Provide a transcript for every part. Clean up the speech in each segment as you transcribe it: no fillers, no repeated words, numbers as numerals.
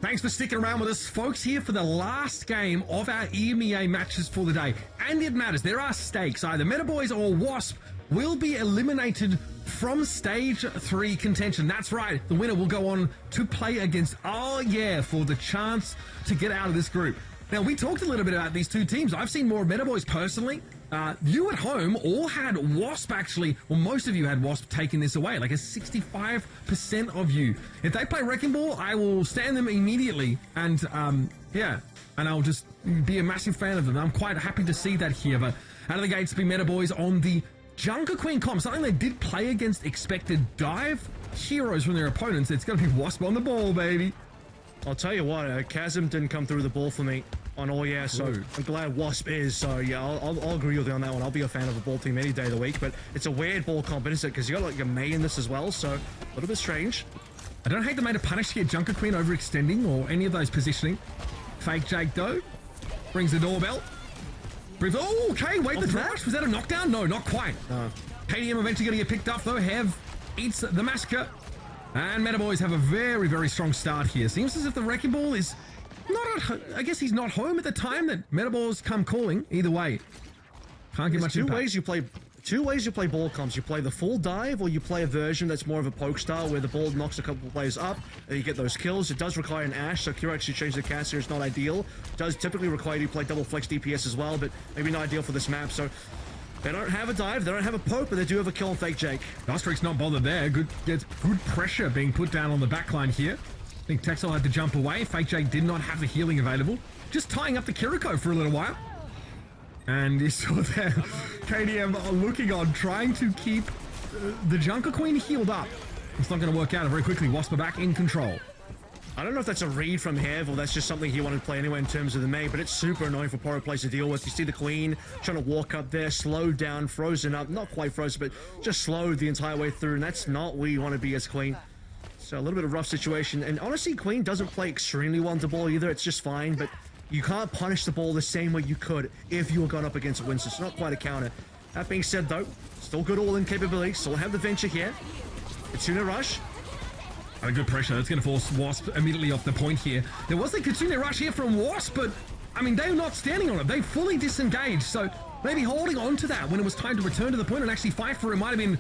Thanks for sticking around with us, folks, here for the last game of our EMEA matches for the day. And it matters. There are stakes. Either Metaboiz or Wasp will be eliminated from Stage 3 contention. That's right. The winner will go on to play against for the chance to get out of this group. Now, we talked a little bit about these two teams. I've seen more of Metaboiz personally. You at home all had Wasp actually, well, most of you had Wasp taking this away, like a 65% of you. If they play Wrecking Ball, I will stand them immediately and, and I'll just be a massive fan of them. I'm quite happy to see that here, but out of the gates, be Metaboiz on the Junker Queen comp, something they did play against expected dive heroes from their opponents. It's going to be Wasp on the ball, baby. I'll tell you what, Chasm didn't come through the ball for me on all year, so I'm glad Wasp is. So yeah, I'll agree with you on that one. I'll be a fan of a ball team any day of the week, but it's a weird ball comp, isn't it? Because you got like your May in this as well, so a little bit strange. I don't hate the May to punish here. Junker Queen overextending or any of those positioning. Fake Jake though brings the doorbell. Oh, okay, wait, the rush. Was that a knockdown? No, not quite. KDM eventually going to get picked up though. Hev eats the massacre. And Metaboiz have a very, very strong start here. Seems as if the Wrecking Ball is not at, I guess he's not home at the time that Metaboiz come calling. Either way, can't get much impact. Two ways you play ball comps. You play the full dive, or you play a version that's more of a poke style, where the ball knocks a couple of players up, and you get those kills. It does require an Ashe, so Kira actually changed the cast here. It's not ideal. It does typically require you to play double flex DPS as well, but maybe not ideal for this map, so they don't have a dive, they don't have a poke, but they do have a kill on Fake Jake. Ostrix not bothered there. Gets good pressure being put down on the backline here. I think Texel had to jump away. Fake Jake did not have the healing available. Just tying up the Kiriko for a little while. And you saw there, KDM looking on, trying to keep the Junker Queen healed up. It's not going to work out very quickly. Wasp are back in control. I don't know if that's a read from Hev or that's just something he wanted to play anyway in terms of the May, but it's super annoying for Poro players to deal with. You see the Queen trying to walk up there, slowed down, frozen up, not quite frozen, but just slowed the entire way through, and that's not where you want to be as Queen. So a little bit of rough situation, and honestly, Queen doesn't play extremely well into ball either. It's just fine, but you can't punish the ball the same way you could if you were gone up against Winston. It's not quite a counter. That being said, though, still good all-in capability, still have the Venture here. Kitsune Rush. A good pressure. That's going to force Wasp immediately off the point here. There was the Kitsune Rush here from Wasp, but, I mean, they're not standing on it. They fully disengaged, so maybe holding on to that when it was time to return to the point and actually fight for it might have been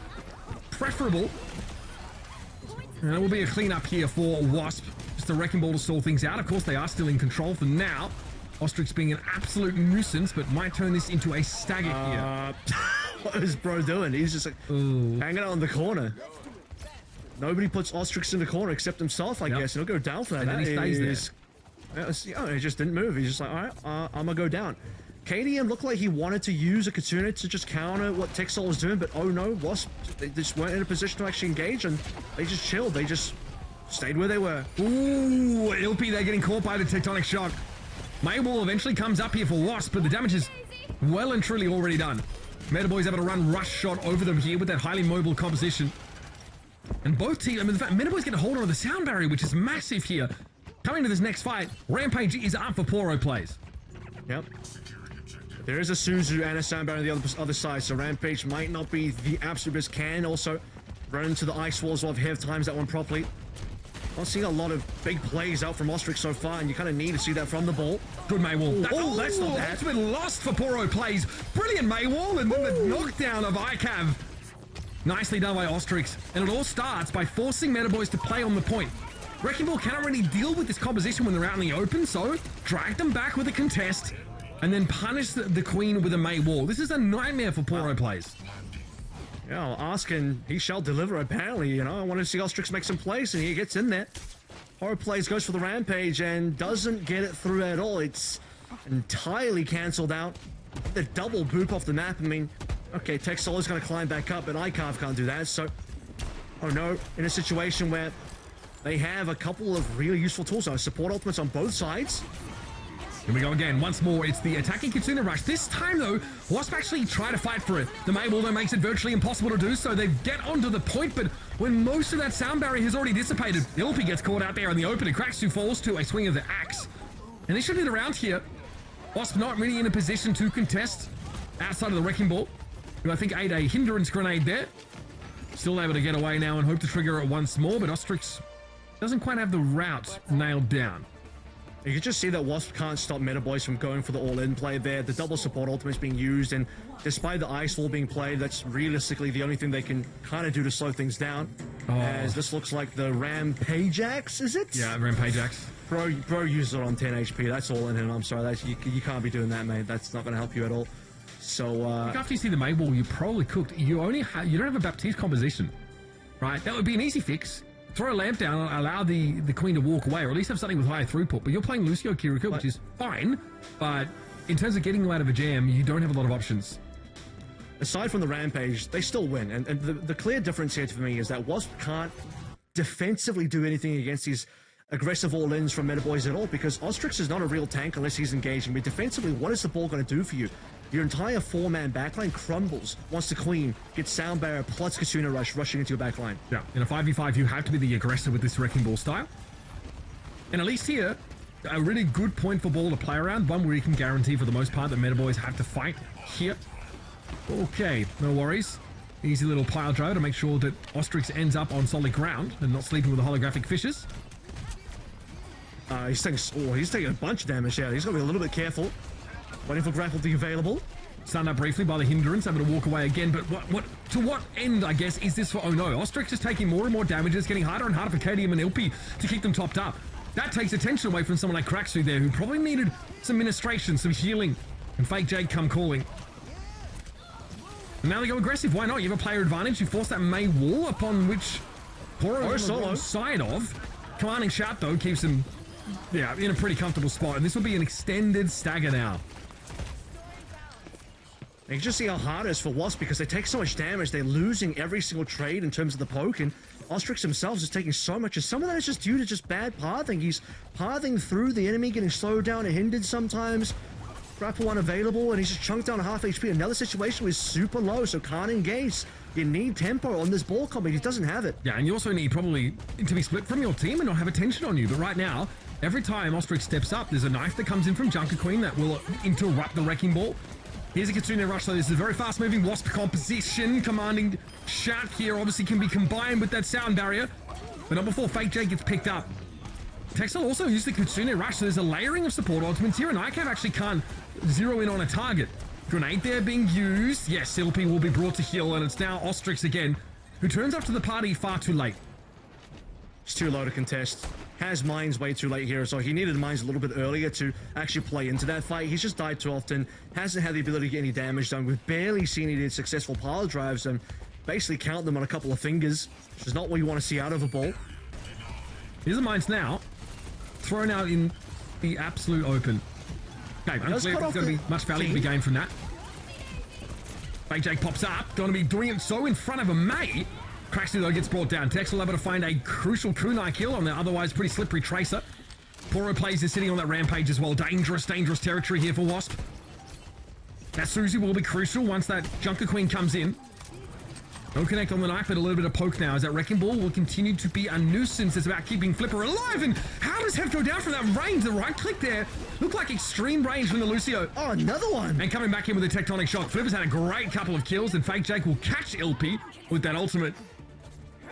preferable. And it will be a cleanup here for Wasp. Just a Wrecking Ball to stall things out. Of course, they are still in control for now. Ostrix being an absolute nuisance, but might turn this into a stagger here. What is bro doing? He's just like hanging out on the corner. Nobody puts Ostrix in the corner except himself, I guess. And he'll go down for that. And then he stays there. He just didn't move. He's just like, all right, I'm going to go down. KDM looked like he wanted to use a Kitsune to just counter what Texel was doing, but oh no, Wasp, they just weren't in a position to actually engage, and they just chilled. They just stayed where they were. Ooh, Ilpy, they're getting caught by the Tectonic Shock. Maywall eventually comes up here for Wasp, but the damage is well and truly already done. Metaboiz able to run Rush Shot over them here with that highly mobile composition. And both teams, I mean, the fact Metaboiz get a hold on the sound barrier, which is massive here. Coming to this next fight, Rampage is up for Poro plays. Yep. There is a Suzu and a sound barrier on the other side, so Rampage might not be the absolute best. Can also run into the ice walls while Hev times that one properly. Not seeing a lot of big plays out from Ostrix so far, and you kind of need to see that from the ball. Good Maywall. That's not bad. That's been lost for Poro plays. Brilliant Maywall, and then the knockdown of ICAV. Nicely done by Ostrix, and it all starts by forcing Metaboiz to play on the point. Wrecking Ball cannot really deal with this composition when they're out in the open, so drag them back with a contest, and then punish the Queen with a Maywall. This is a nightmare for Poro plays. Yeah, I'll ask and he shall deliver, apparently. You know, I want to see Ostrix make some plays, and he gets in there. Poro plays, goes for the Rampage, and doesn't get it through at all. It's entirely cancelled out. The double boop off the map, I mean, okay, Texel is going to climb back up, but ICAV can't do that, so... Oh no, in a situation where they have a couple of really useful tools now. Support ultimates on both sides. Here we go again. Once more, it's the attacking Kitsune Rush. This time, though, Wasp actually try to fight for it. The Maywall, though, makes it virtually impossible to do so. They get onto the point, but when most of that sound barrier has already dissipated, Ilpy gets caught out there in the open, and Kraxu falls to a swing of the axe. And this should be the round here. Wasp not really in a position to contest outside of the Wrecking Ball, who I think ate a hindrance grenade there. Still able to get away now and hope to trigger it once more, but Ostrix, doesn't quite have the route nailed down. You can just see that Wasp can't stop Metaboiz from going for the all-in play there. The double support ultimate is being used, and despite the ice wall being played, that's realistically the only thing they can kind of do to slow things down. As this looks like the Rampage Axe, is it? Yeah, Rampage Axe. Bro uses it on 10 HP. That's all in him. I'm sorry. That's, you can't be doing that, mate. That's not going to help you at all. So, after you see the May wall, you're probably cooked. You don't have a Baptiste composition, right? That would be an easy fix. Throw a lamp down and allow the queen to walk away, or at least have something with higher throughput. But you're playing Lucio Kiriko, which is fine. But in terms of getting you out of a jam, you don't have a lot of options. Aside from the Rampage, they still win. And the clear difference here for me is that Wasp can't defensively do anything against these aggressive all-ins from Metaboiz at all, because Ostrix is not a real tank unless he's engaging. But defensively, what is the ball going to do for you? Your entire four-man backline crumbles once the Queen gets Sound Barrier plus Kitsune Rush rushing into your backline. Yeah, in a 5v5, you have to be the aggressor with this Wrecking Ball style. And at least here, a really good point for ball to play around, one where you can guarantee for the most part that Metaboiz have to fight here. Okay, no worries. Easy little pile driver to make sure that Ostrix ends up on solid ground and not sleeping with the holographic fishes. He's taking a bunch of damage there. He's got to be a little bit careful. Waiting for grapple to be available. Stunned up briefly by the hindrance, able to walk away again, but to what end, I guess, is this for Oh No? Ostrix is taking more and more damage. It's getting harder and harder for KDM and LP to keep them topped up. That takes attention away from someone like Kraxu there, who probably needed some ministration, some healing, and Fake Jake come calling. And now they go aggressive. Why not? You have a player advantage. You force that May wall upon which Poro is on the wrong side of. Commanding Shout, though, keeps him in a pretty comfortable spot, and this will be an extended stagger now. You can just see how hard it is for Wasp because they take so much damage. They're losing every single trade in terms of the poke, and Ostrix himself is taking so much. And some of that is just due to just bad pathing. He's pathing through the enemy, getting slowed down and hindered sometimes. Grapple unavailable, and he's just chunked down to half HP. Another situation where he's super low, so can't engage. You need tempo on this ball combat. He doesn't have it. Yeah, and you also need probably to be split from your team and not have attention on you. But right now, every time Ostrix steps up, there's a knife that comes in from Junker Queen that will interrupt the Wrecking Ball. Here's a Kitsune Rush, so this is a very fast-moving Wasp composition. Commanding Shout here obviously can be combined with that Sound Barrier, but not before Fake J gets picked up. Texel also used the Kitsune Rush, so there's a layering of support ultimates here, and ICAV actually can't zero in on a target. Grenade there being used. Yes, LP will be brought to heal, and it's now Ostrix again, who turns up to the party far too late. It's too low to contest. Has mines way too late here, so he needed mines a little bit earlier to actually play into that fight. He's just died too often, hasn't had the ability to get any damage done. We've barely seen any successful pile drives, and basically count them on a couple of fingers, which is not what you want to see out of a ball. Here's the mines now, thrown out in the absolute open. Okay, unclear if there's going to be much value to be gained from that. Fake Jake pops up, going to be doing it so in front of a May. Kraxu, though, gets brought down. Texel able to find a crucial kunai kill on the otherwise pretty slippery Tracer. Poro plays is sitting on that Rampage as well. Dangerous territory here for Wasp. That Susie will be crucial once that Junker Queen comes in. No connect on the knife, but a little bit of poke now as that Wrecking Ball will continue to be a nuisance. It's about keeping Flipper alive, and how does Hef go down from that range? The right click there looked like extreme range from the Lucio. Oh, another one! And coming back in with a Tectonic Shock. Flipper's had a great couple of kills, and Fake Jake will catch LP with that ultimate.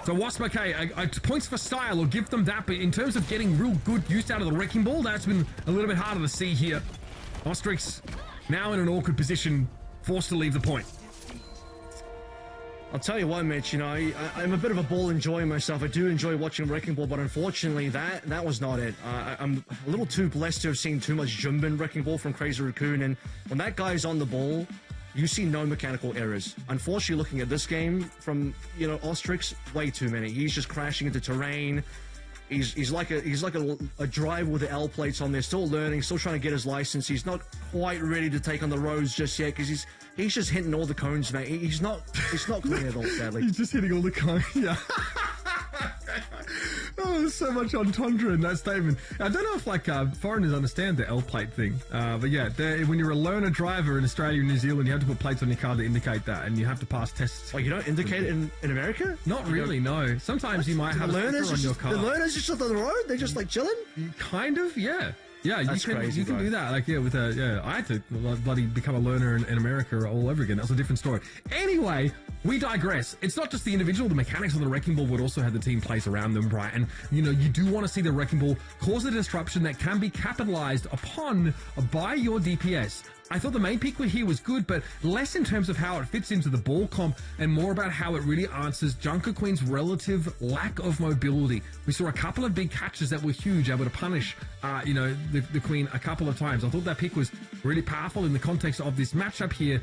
So Wasp, okay, points for style, or give them that, but in terms of getting real good use out of the Wrecking Ball, that's been a little bit harder to see here. Ostrix now in an awkward position, forced to leave the point. I'll tell you what, Mitch, you know, I'm a bit of a ball enjoying myself. I do enjoy watching Wrecking Ball, but unfortunately, that was not it. I'm a little too blessed to have seen too much Jumbin Wrecking Ball from Crazy Raccoon, and when that guy's on the ball, you see no mechanical errors. Unfortunately, looking at this game from, you know, Ostrix, way too many. He's just crashing into terrain. He's like a driver with the L plates on there, still learning, still trying to get his license. He's not quite ready to take on the roads just yet because he's just hitting all the cones, mate. It's not clear at all, sadly. He's just hitting all the cones. Yeah. Oh, there's so much entendre in that statement. I don't know if like foreigners understand the L plate thing, but yeah, when you're a learner driver in Australia and New Zealand, you have to put plates on your car to indicate that, and you have to pass tests. Oh, you don't indicate it in America? Not really, no. Sometimes you might have a sticker on your car. The learners just on the road? They're just like chilling? Kind of, yeah. Yeah, That's crazy, you can do that. Like, yeah, with I had to bloody become a learner in America all over again. That was a different story. Anyway, we digress. It's not just the individual, the mechanics of the Wrecking Ball would also have the team plays around them, right? And, you know, you do want to see the Wrecking Ball cause a disruption that can be capitalized upon by your DPS. I thought the main pick here was good, but less in terms of how it fits into the ball comp and more about how it really answers Junker Queen's relative lack of mobility. We saw a couple of big catches that were huge, able to punish, you know, the Queen a couple of times. I thought that pick was really powerful in the context of this matchup here.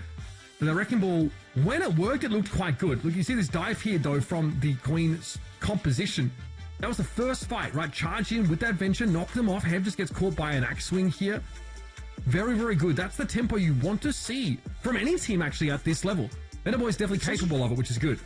The Wrecking Ball, when it worked, it looked quite good. Look, you see this dive here, though, from the Queen's composition. That was the first fight, right? Charge in with that venture, knock them off. Hev just gets caught by an axe swing here. Very, very good. That's the tempo you want to see from any team, actually, at this level. Metaboiz is definitely capable of it, which is good.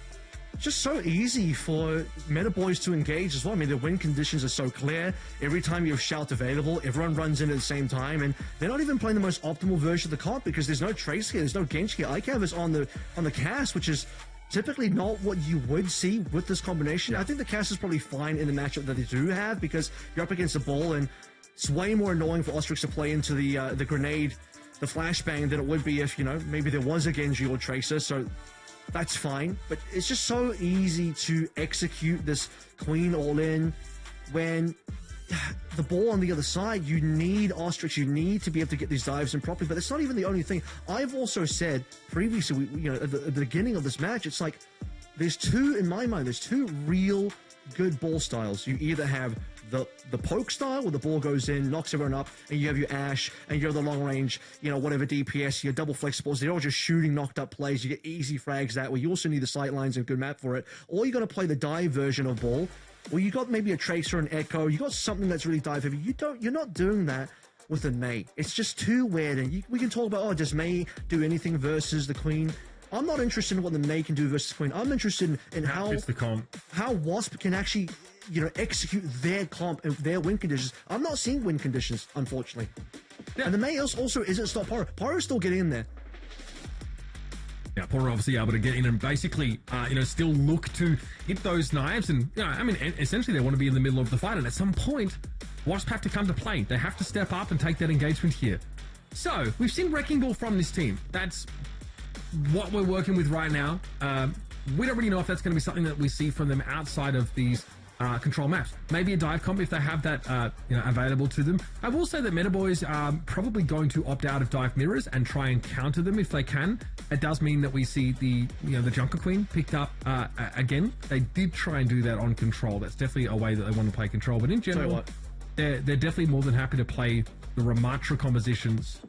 Just so easy for Metaboiz to engage as well. I mean, the win conditions are so clear. Every time you have Shout available, everyone runs in at the same time, and they're not even playing the most optimal version of the comp because there's no Trace here, there's no Genji here. ICAV is on the cast, which is typically not what you would see with this combination. I think the cast is probably fine in the matchup that they do have because you're up against the ball, and it's way more annoying for Ostrix to play into the grenade, the flashbang, than it would be if, you know, maybe there was a Genji or Tracer. So that's fine, but it's just so easy to execute this Queen all-in when the ball on the other side. You need Ostrix, you need to be able to get these dives in properly, but it's not even the only thing. I've also said previously, you know, at the beginning of this match, it's like there's two, in my mind, there's two real good ball styles. You either have the poke style where the ball goes in, knocks everyone up, and you have your Ash and you're the long range, you know, whatever DPS, your double flexibles. They're all just shooting knocked up plays. You get easy frags that way. You also need the sight lines and good map for it. Or you're going to play the dive version of ball, or you got maybe a Tracer and Echo. You got something that's really dive heavy. You're not doing that with the Mei. It's just too weird. And we can talk about, oh, does Mei do anything versus the Queen? I'm not interested in what the Mei can do versus Queen. I'm interested in how Wasp can actually, you know, execute their comp and their win conditions. I'm not seeing win conditions, unfortunately. Yeah. And the Mei also isn't stop Pyro. Pyro's still getting in there. Yeah, Pyro obviously able to get in and basically, you know, still look to hit those knives. And, you know, I mean, essentially they want to be in the middle of the fight. And at some point, Wasp have to come to play. They have to step up and take that engagement here. So, we've seen Wrecking Ball from this team. That's what we're working with right now. We don't really know if that's going to be something that we see from them outside of these control maps. Maybe a dive comp if they have that you know, available to them. I will say that Metaboiz are probably going to opt out of dive mirrors and try and counter them if they can. It does mean that we see the Junker Queen picked up again. They did try and do that on control. That's definitely a way that they want to play control. But in general, they're definitely more than happy to play the Ramatra compositions.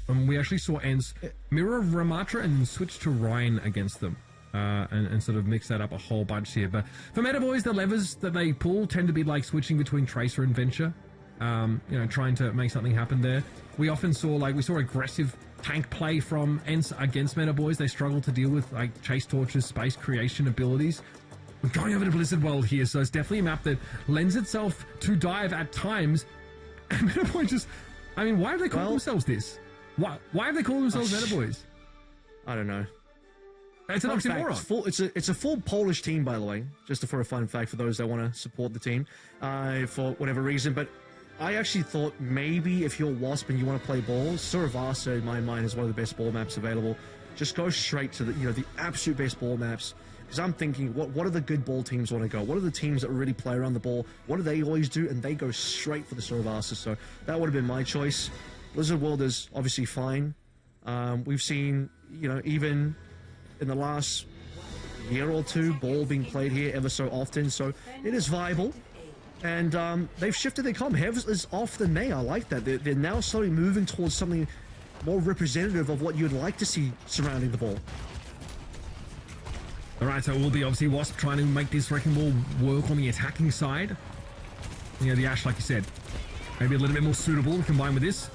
And we actually saw Ents mirror Ramatra and switch to Ryan against them. And sort of mix that up a whole bunch here. But for Metaboiz, the levers that they pull tend to be like switching between Tracer and Venture. You know, trying to make something happen there. We often saw, we saw aggressive tank play from Ents against Metaboiz. They struggle to deal with, like, chase torches, space creation abilities. We're going over to Blizzard World here, so it's definitely a map that lends itself to dive at times. And Metaboiz just, I mean, why have they called themselves this? Why have they called themselves Metaboiz? I don't know. It's an oxymoron. It's a full Polish team, by the way, just for a fun fact for those that want to support the team for whatever reason. But I actually thought maybe if you're Wasp and you want to play ball, Suravasa, in my mind, is one of the best ball maps available. Just go straight to the absolute best ball maps. Because I'm thinking, what are the good ball teams want to go? What are the teams that really play around the ball? What do they always do? And they go straight for the Suravasa. So that would have been my choice. Blizzard World is obviously fine. We've seen, even in the last year or two, ball being played here ever so often, so it is viable. And they've shifted their comp. Hev is off the Mei. I like that. They're now slowly moving towards something more representative of what you'd like to see surrounding the ball. All right, so it will be obviously Wasp trying to make this Wrecking Ball work on the attacking side. The Ash, like you said, maybe a little bit more suitable combined with this.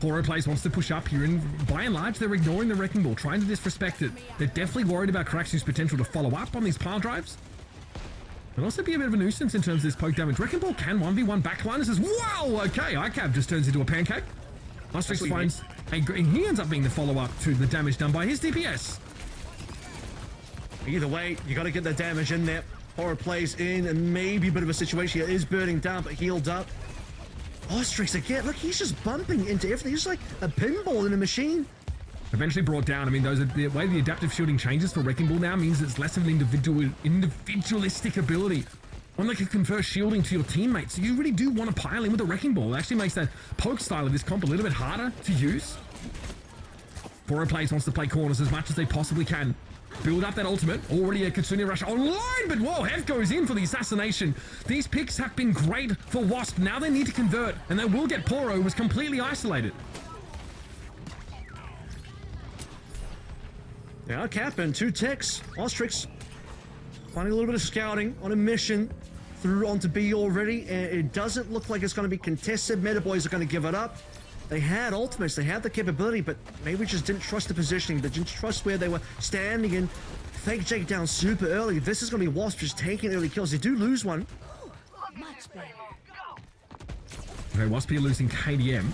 Poro Plays wants to push up here, and by and large, they're ignoring the Wrecking Ball, trying to disrespect it. They're definitely worried about Kraxu's potential to follow up on these pile drives. And also be a bit of a nuisance in terms of this poke damage. Wrecking Ball can 1v1 backline. This is, wow, okay, ICAV just turns into a pancake. Ostrix finds he ends up being the follow-up to the damage done by his DPS. Either way, you got to get the damage in there. Poro Plays in, and maybe a bit of a situation here. Is burning down, but healed up. Ostrix again, look, he's just bumping into everything. He's like a pinball in a machine. Eventually brought down. I mean, those are the way the adaptive shielding changes for Wrecking Ball now means it's less of an individualistic ability. One that can confer shielding to your teammates. So you really do want to pile in with the Wrecking Ball. It actually makes that poke style of this comp a little bit harder to use. Foro Plays wants to play corners as much as they possibly can. Build up that ultimate. Already a Kitsune Rush online, but whoa, Hef goes in for the assassination. These picks have been great for Wasp. Now they need to convert, and they will get Poro, who was completely isolated. Yeah, Cap and 2 ticks. Ostrix finding a little bit of scouting on a mission through onto B already, and it doesn't look like it's going to be contested. Metaboiz are going to give it up. They had ultimates, they had the capability, but maybe just didn't trust the positioning. They didn't trust where they were standing in. Fake Jake down super early. This is going to be Wasp just taking early kills. They do lose one. Much better. Okay, Wasp here losing KDM.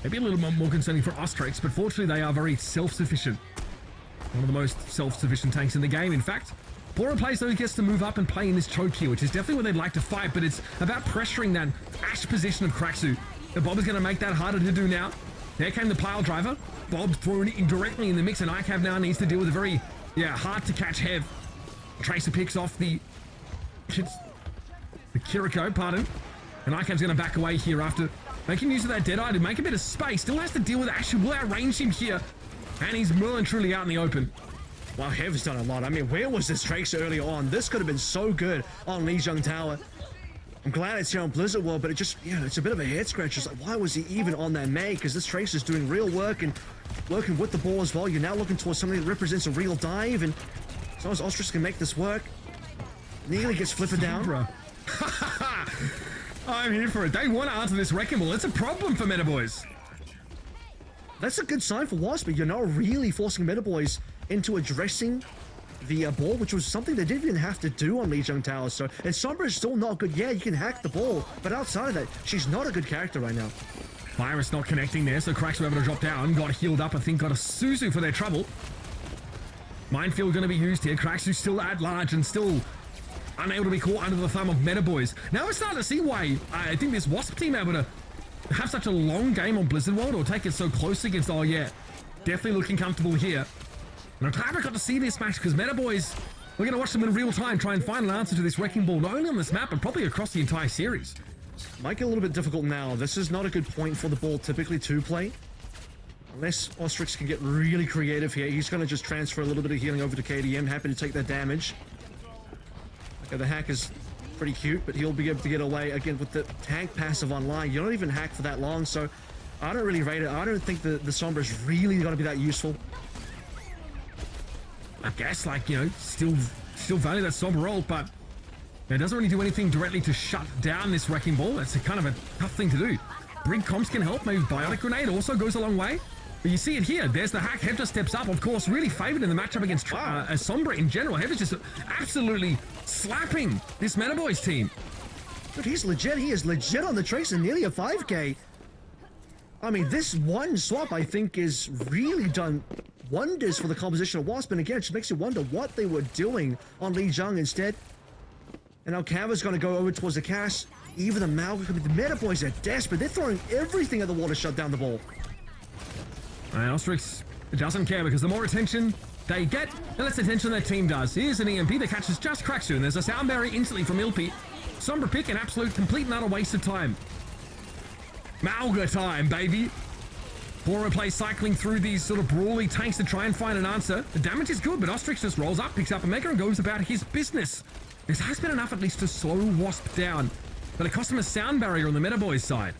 Maybe a little more concerning for Ostrix, but fortunately they are very self-sufficient. One of the most self-sufficient tanks in the game, in fact. Poro Plays, though, gets to move up and play in this choke here, which is definitely what they'd like to fight, but it's about pressuring that Ash position of Kraxu. The Bob is going to make that harder to do now. There came the pile driver. Bob thrown directly in the mix, and ICAV now needs to deal with a very, hard-to-catch Hev. Tracer picks off the Kiriko, pardon. And ICAV's going to back away here after making use of that Deadeye to make a bit of space. Still has to deal with Ash, who will outrange him here. And he's well and truly out in the open. Wow, Hev's done a lot. I mean, where was this Tracer earlier on? This could have been so good on Lijiang Tower. I'm glad it's here on Blizzard World, but it just, it's a bit of a head scratch. It's like, why was he even on that May? Because this Tracer's doing real work and working with the ball as well. You're now looking towards something that represents a real dive, and as long as Ostrix can make this work, nearly gets flipper down. I'm here for it. They want to answer this Wrecking Ball. It's a problem for Metaboiz. That's a good sign for Wasp, but you're not really forcing Metaboiz into addressing the ball, which was something they didn't even have to do on Lijiang Tower. So, and Sombra is still not good. Yeah, you can hack the ball, but outside of that, she's not a good character right now. Virus not connecting there, so Cracks were able to drop down. Got healed up, I think, got a Suzu for their trouble. Minefield going to be used here. Cracks who's still at large and still unable to be caught under the thumb of Metaboiz. Now we're starting to see why I think this Wasp team able to have such a long game on Blizzard World or take it so close against, definitely looking comfortable here. And I'm glad we got to see this match because Metaboiz, we're going to watch them in real time, try and find an answer to this Wrecking Ball, not only on this map, but probably across the entire series. Might get a little bit difficult now. This is not a good point for the ball typically to play. Unless Ostrix can get really creative here. He's going to just transfer a little bit of healing over to KDM. Happy to take that damage. Okay, the hack is pretty cute, but he'll be able to get away again with the tank passive online. You don't even hack for that long, so I don't really rate it. I don't think the Sombra is really going to be that useful. I guess, still value that Sombra ult, but it doesn't really do anything directly to shut down this Wrecking Ball. That's kind of a tough thing to do. Brig comps can help. Maybe Biotic Grenade also goes a long way. But you see it here. There's the hack. Hector steps up, of course, really favored in the matchup against Sombra in general. Hector's just absolutely slapping this Metaboiz team. But he's legit. He is legit on the Tracer, nearly a 5k. I mean, this one swap, I think, is really done wonders for the composition of Wasp. And again, it just makes you wonder what they were doing on Lijiang instead. And now Kava's going to go over towards the cash. Even the Malga, the Metaboiz are desperate. They're throwing everything at the wall to shut down the ball. And Ostrix doesn't care because the more attention they get, the less attention their team does. Here's an EMP that catches just Kraxu, and there's a sound barrier instantly from Ilpi. Sombra pick, an absolute complete and utter waste of time. Malga time, baby. Foro Plays cycling through these sort of brawly tanks to try and find an answer. The damage is good, but Ostrix just rolls up, picks up a Mega, and goes about his business. This has been enough at least to slow Wasp down, but it cost him a sound barrier on the Metaboiz side.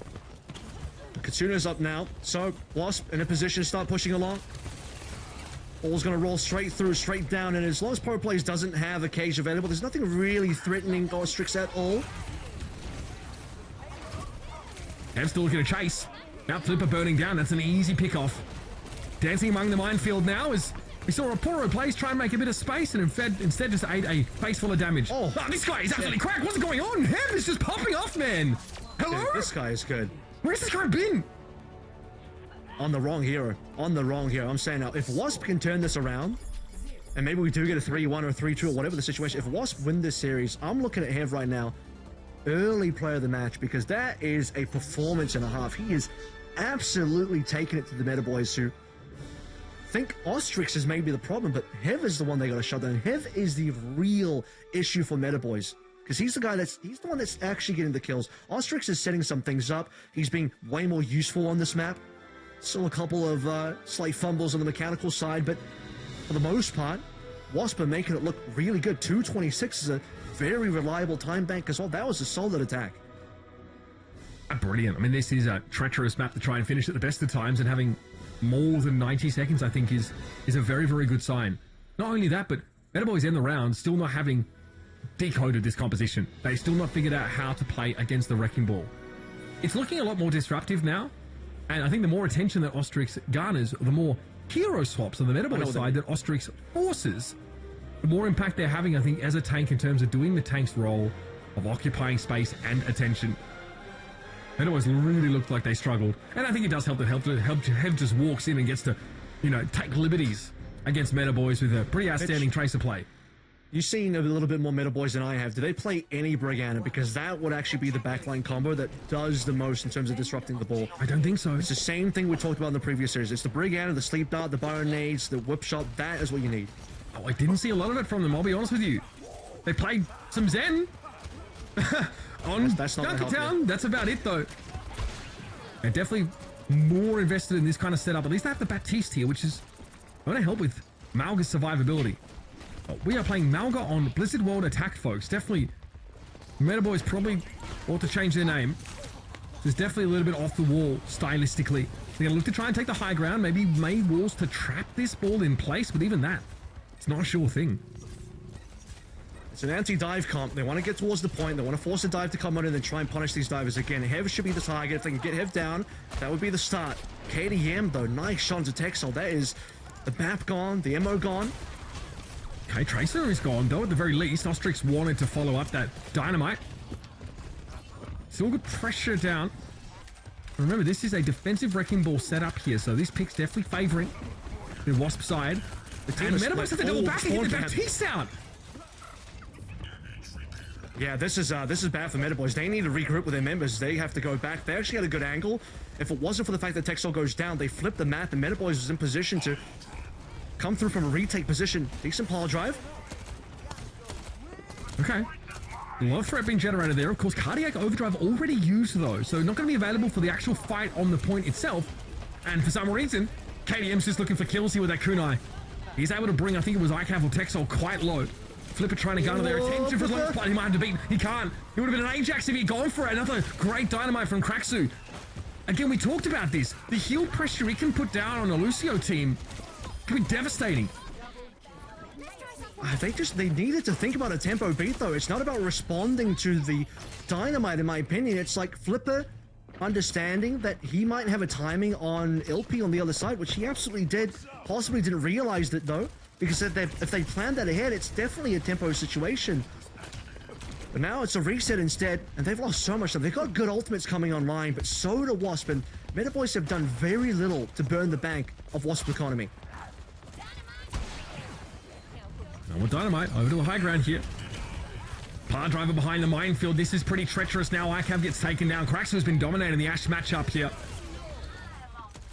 Katsuna's up now, so Wasp in a position to start pushing along. Ball's going to roll straight through, straight down, and as long as Foro Plays doesn't have a cage available, there's nothing really threatening Ostrix at all. Ev's still looking to chase. Now Flipper burning down, that's an easy pick-off. Dancing among the minefield now as we saw a Foro Plays try and make a bit of space and instead just ate a face full of damage. Oh, this guy is absolutely cracked. What's going on? Hev is just popping off, man. Hello? Dude, this guy is good. Where's this guy been? On the wrong hero. On the wrong hero. I'm saying now, if Wasp can turn this around, and maybe we do get a 3-1 or a 3-2 or whatever the situation, if Wasp win this series, I'm looking at Hev right now, early player of the match, because that is a performance and a half. He is absolutely taking it to the Metaboiz, who think Ostrix is maybe the problem, but Hev is the one they got to shut down. Hev is the real issue for Metaboiz, because he's the one that's actually getting the kills. Ostrix is setting some things up. He's being way more useful on this map. Still a couple of slight fumbles on the mechanical side, but for the most part, Wasp are making it look really good. 226 is a very reliable time bank as well. That was a solid attack. Brilliant. I mean, this is a treacherous map to try and finish at the best of times, and having more than 90 seconds, I think, is a very, very good sign. Not only that, but Metaboiz end the round still not having decoded this composition. They still not figured out how to play against the Wrecking Ball. It's looking a lot more disruptive now, and I think the more attention that Ostrix garners, the more hero swaps on the Metaboiz side that Ostrix forces, the more impact they're having, I think, as a tank in terms of doing the tank's role of occupying space and attention. Metaboiz really looked like they struggled, and I think it does help that Hev just walks in and gets to, you know, take liberties against Metaboiz with a pretty outstanding tracer play. You've seen a little bit more Metaboiz than I have. Do they play any Brigana? Because that would actually be the backline combo that does the most in terms of disrupting the ball. I don't think so. It's the same thing we talked about in the previous series. It's the Brigana, the Sleep Dart, the Byron Nades, the Whip Shot. That is what you need. Oh, I didn't see a lot of it from them, I'll be honest with you. They played some Zen on that's not Dunkertown. That's about it, though. They're definitely more invested in this kind of setup. At least they have the Baptiste here, which is going to help with Malga's survivability. Oh, we are playing Malga on Blizzard World Attack, folks. Definitely, Metaboiz probably ought to change their name. There's definitely a little bit off the wall, stylistically. They're going to look to try and take the high ground, maybe made walls to trap this ball in place, but even that, it's not a sure thing. It's an anti-dive comp. They want to get towards the point. They want to force a dive to come on and then try and punish these divers again. Hev should be the target. If they can get Hev down, that would be the start. KDM, though, nice shot to Texel. That is the map gone, the MO gone. Okay, Tracer is gone, though, at the very least. Ostrix wanted to follow up that dynamite. Still good pressure down. Remember, this is a defensive Wrecking Ball setup here, so this pick's definitely favoring the Wasp side. And Metaboiz has to double back and get the Baptiste out. Yeah, this is bad for Metaboiz. They need to regroup with their members. They have to go back. They actually had a good angle. If it wasn't for the fact that Texel goes down, they flipped the map, and Metaboiz was in position to come through from a retake position. Decent power drive. Okay. A lot of threat being generated there. Of course, Cardiac Overdrive already used, though, so not going to be available for the actual fight on the point itself. And for some reason, KDM's just looking for kills here with that kunai. He's able to bring, I think it was iCav or Texel, quite low. Flipper trying to garner their attention for as long as he might have to beat. He can't. It would have been an Ajax if he'd gone for it. Another great dynamite from Kraxu. Again, we talked about this. The heal pressure he can put down on a Lucio team can be devastating. They needed to think about a tempo beat, though. It's not about responding to the dynamite, in my opinion. It's like Flipper understanding that he might have a timing on LP on the other side, which he absolutely did. Possibly didn't realize that, though, because if they planned that ahead, it's definitely a tempo situation. But now it's a reset instead, and they've lost so much stuff. They've got good ultimates coming online, but so do Wasp, and Metaboiz have done very little to burn the bank of Wasp economy. Now with dynamite, over to the high ground here. Power driver behind the minefield. This is pretty treacherous now. iCav gets taken down. Kraxu has been dominating the Ashe matchup here.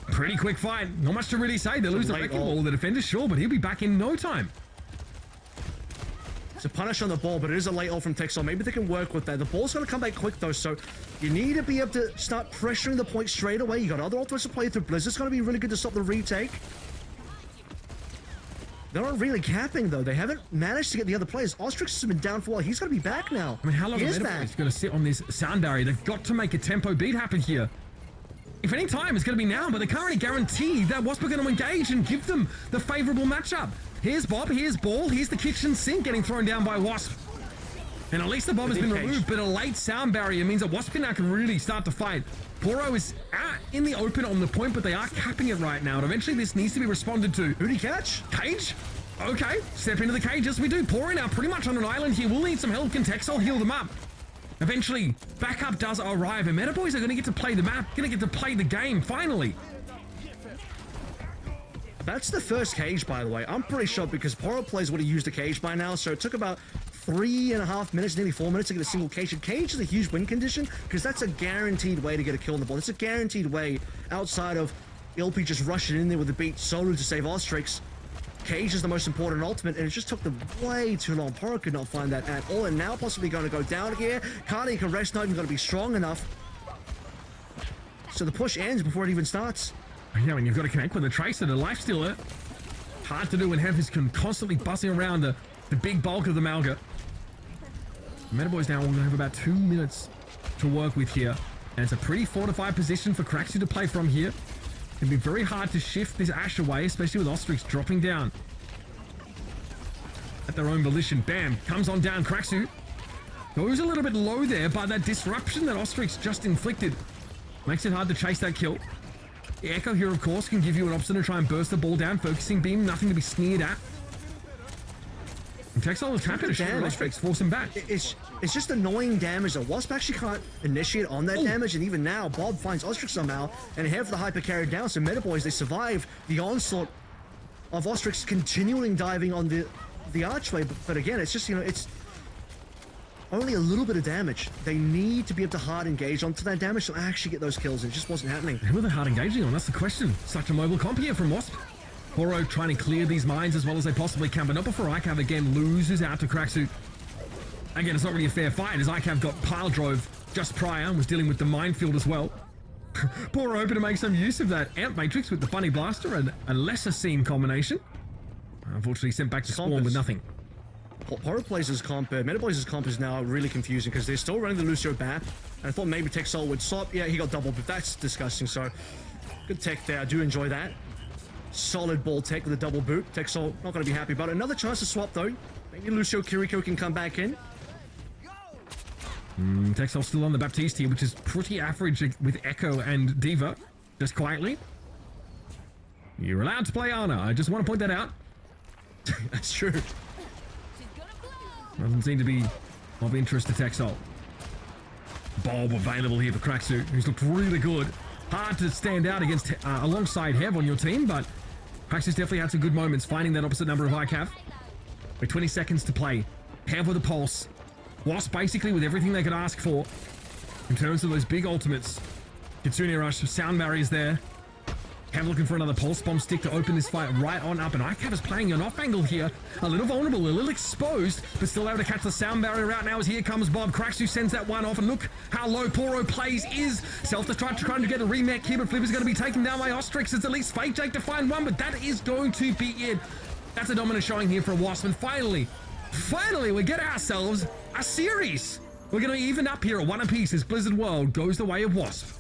Pretty quick fight. Not much to really say. They lose the Wrecking Ball. The defender's sure, but he'll be back in no time. It's a punish on the ball, but it is a late ult from Texel. Maybe they can work with that. The ball's going to come back quick, though, so you need to be able to start pressuring the point straight away. You got other ultimates to play through. Blizzard's going to be really good to stop the retake. They're not really capping, though. They haven't managed to get the other players. Ostrix has been down for a while. He's going to be back now. I mean, how long is Metaboiz going to sit on this sound barrier? They've got to make a tempo beat happen here. If any time, it's going to be now, but they can't really guarantee that Wasp are going to engage and give them the favorable matchup. Here's Bob, here's Ball, here's the kitchen sink getting thrown down by Wasp. And at least the bomb has been removed, but a late sound barrier means that Wasp now can really start to fight. Poro is out in the open on the point, but they are capping it right now. And eventually this needs to be responded to. Who'd he catch? Cage? Okay, step into the cage as we do. Poro now pretty much on an island here. We'll need some help. Can Texel heal them up? Eventually, backup does arrive, and Metaboiz are going to get to play the map, going to get to play the game, finally. That's the first cage, by the way. I'm pretty sure because Poro plays would have used the cage by now, so it took about 3.5 minutes, nearly 4 minutes to get a single cage. And cage is a huge win condition because that's a guaranteed way to get a kill on the ball. It's a guaranteed way outside of Ilpi just rushing in there with the beat solo to save Ostrix. Cage is the most important ultimate, and it just took them way too long. Poro could not find that at all, and now possibly going to go down here. Cardi can rest, not even going to be strong enough. So the push ends before it even starts. Yeah, and you've got to connect with the Tracer, the life stealer. Hard to do when Hev is constantly buzzing around the big bulk of the Malga. Metaboiz now will have about 2 minutes to work with here. And it's a pretty fortified position for Kraxu to play from here. It'll be very hard to shift this Ashe away, especially with Ostrix dropping down at their own volition. Bam, comes on down. Kraxu goes a little bit low there, but that disruption that Ostrix just inflicted makes it hard to chase that kill. The Echo here, of course, can give you an option to try and burst the ball down. Focusing beam, nothing to be sneered at. And Texel will tap it a shot. Ostrix force him back. It's just annoying damage that Wasp actually can't initiate on that damage, and even now, Bob finds Ostrix somehow, and have the hyper carried down, so Metaboiz, they survive the onslaught of Ostrix continuing diving on the archway, but again, it's just, you know, it's only a little bit of damage. They need to be able to hard engage onto that damage to actually get those kills, and it just wasn't happening. Who are they hard engaging on? That's the question. Such a mobile comp here from Wasp. Poro trying to clear these mines as well as they possibly can, but not before ICAV again loses out to Kraxu. Again, it's not really a fair fight as ICAV got pile drove just prior and was dealing with the minefield as well. Poro hoping to make some use of that Amp Matrix with the Bunny Blaster and a lesser seen combination. Unfortunately sent back to spawn with nothing. Poro plays his comp, Metaboiz's comp is now really confusing because they're still running the Lucio back, and I thought maybe Texel would swap. Yeah, he got doubled, but that's disgusting, so good tech there. I do enjoy that. Solid ball tech with a double boot. Texel not going to be happy about it. Another chance to swap though. Maybe Lucio Kiriko can come back in. Texel still on the Baptiste here, which is pretty average with Echo and Diva. Just quietly. You're allowed to play Ana. I just want to point that out. That's true. Doesn't seem to be of interest to Texel. Bob available here for Kraxu, who's looked really good. Hard to stand out against alongside Hev on your team, but Kraxu's definitely had some good moments finding that opposite number of ICAV. With 20 seconds to play. Hev with a pulse. Wasp basically with everything they could ask for in terms of those big ultimates. Kitsune Rush, sound barriers there. Hev looking for another pulse bomb stick to open this fight right on up, and ICAV is playing an off angle here. A little vulnerable, a little exposed, but still able to catch the sound barrier out now as here comes Bob. Kraxu sends that one off, and look how low Poro plays is. Self-destruct trying to get a remake here, but Flip is going to be taken down by Ostrix. It's at least Fake Jake to find one, but that is going to be it. That's a dominant showing here for Wasp, and finally, we get ourselves a series. We're going to even up here at one apiece as Blizzard World goes the way of Wasp.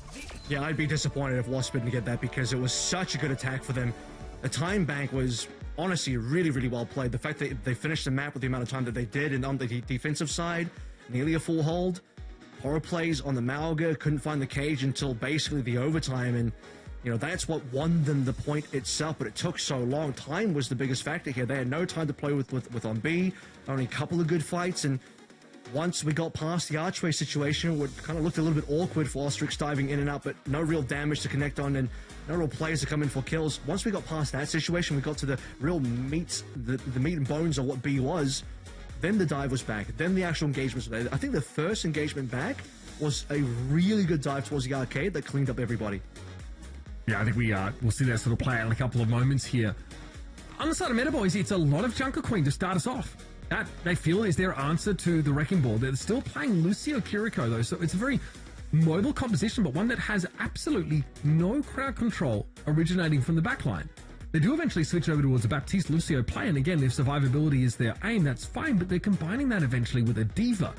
Yeah, I'd be disappointed if Wasp didn't get that because it was such a good attack for them. The time bank was honestly really, really well played. The fact that they finished the map with the amount of time that they did, and on the defensive side, nearly a full hold. Horror plays on the Malga, couldn't find the cage until basically the overtime, and you know, that's what won them the point itself, but it took so long. Time was the biggest factor here. They had no time to play with on B, only a couple of good fights, and once we got past the archway situation, it kind of looked a little bit awkward for Ostrix diving in and out, but no real damage to connect on and no real players to come in for kills. Once we got past that situation, we got to the real meat, the meat and bones of what B was. Then the dive was back. Then the actual engagement was there. I think the first engagement back was a really good dive towards the arcade that cleaned up everybody. Yeah, I think we'll see that sort of play out in a couple of moments here. On the side of Metaboiz, it's a lot of Junker Queen to start us off. That, they feel, is their answer to the Wrecking Ball. They're still playing Lucio Kiriko, though, so it's a very mobile composition, but one that has absolutely no crowd control originating from the backline. They do eventually switch over towards a Baptiste Lucio play, and again, if survivability is their aim, that's fine, but they're combining that eventually with a Diva,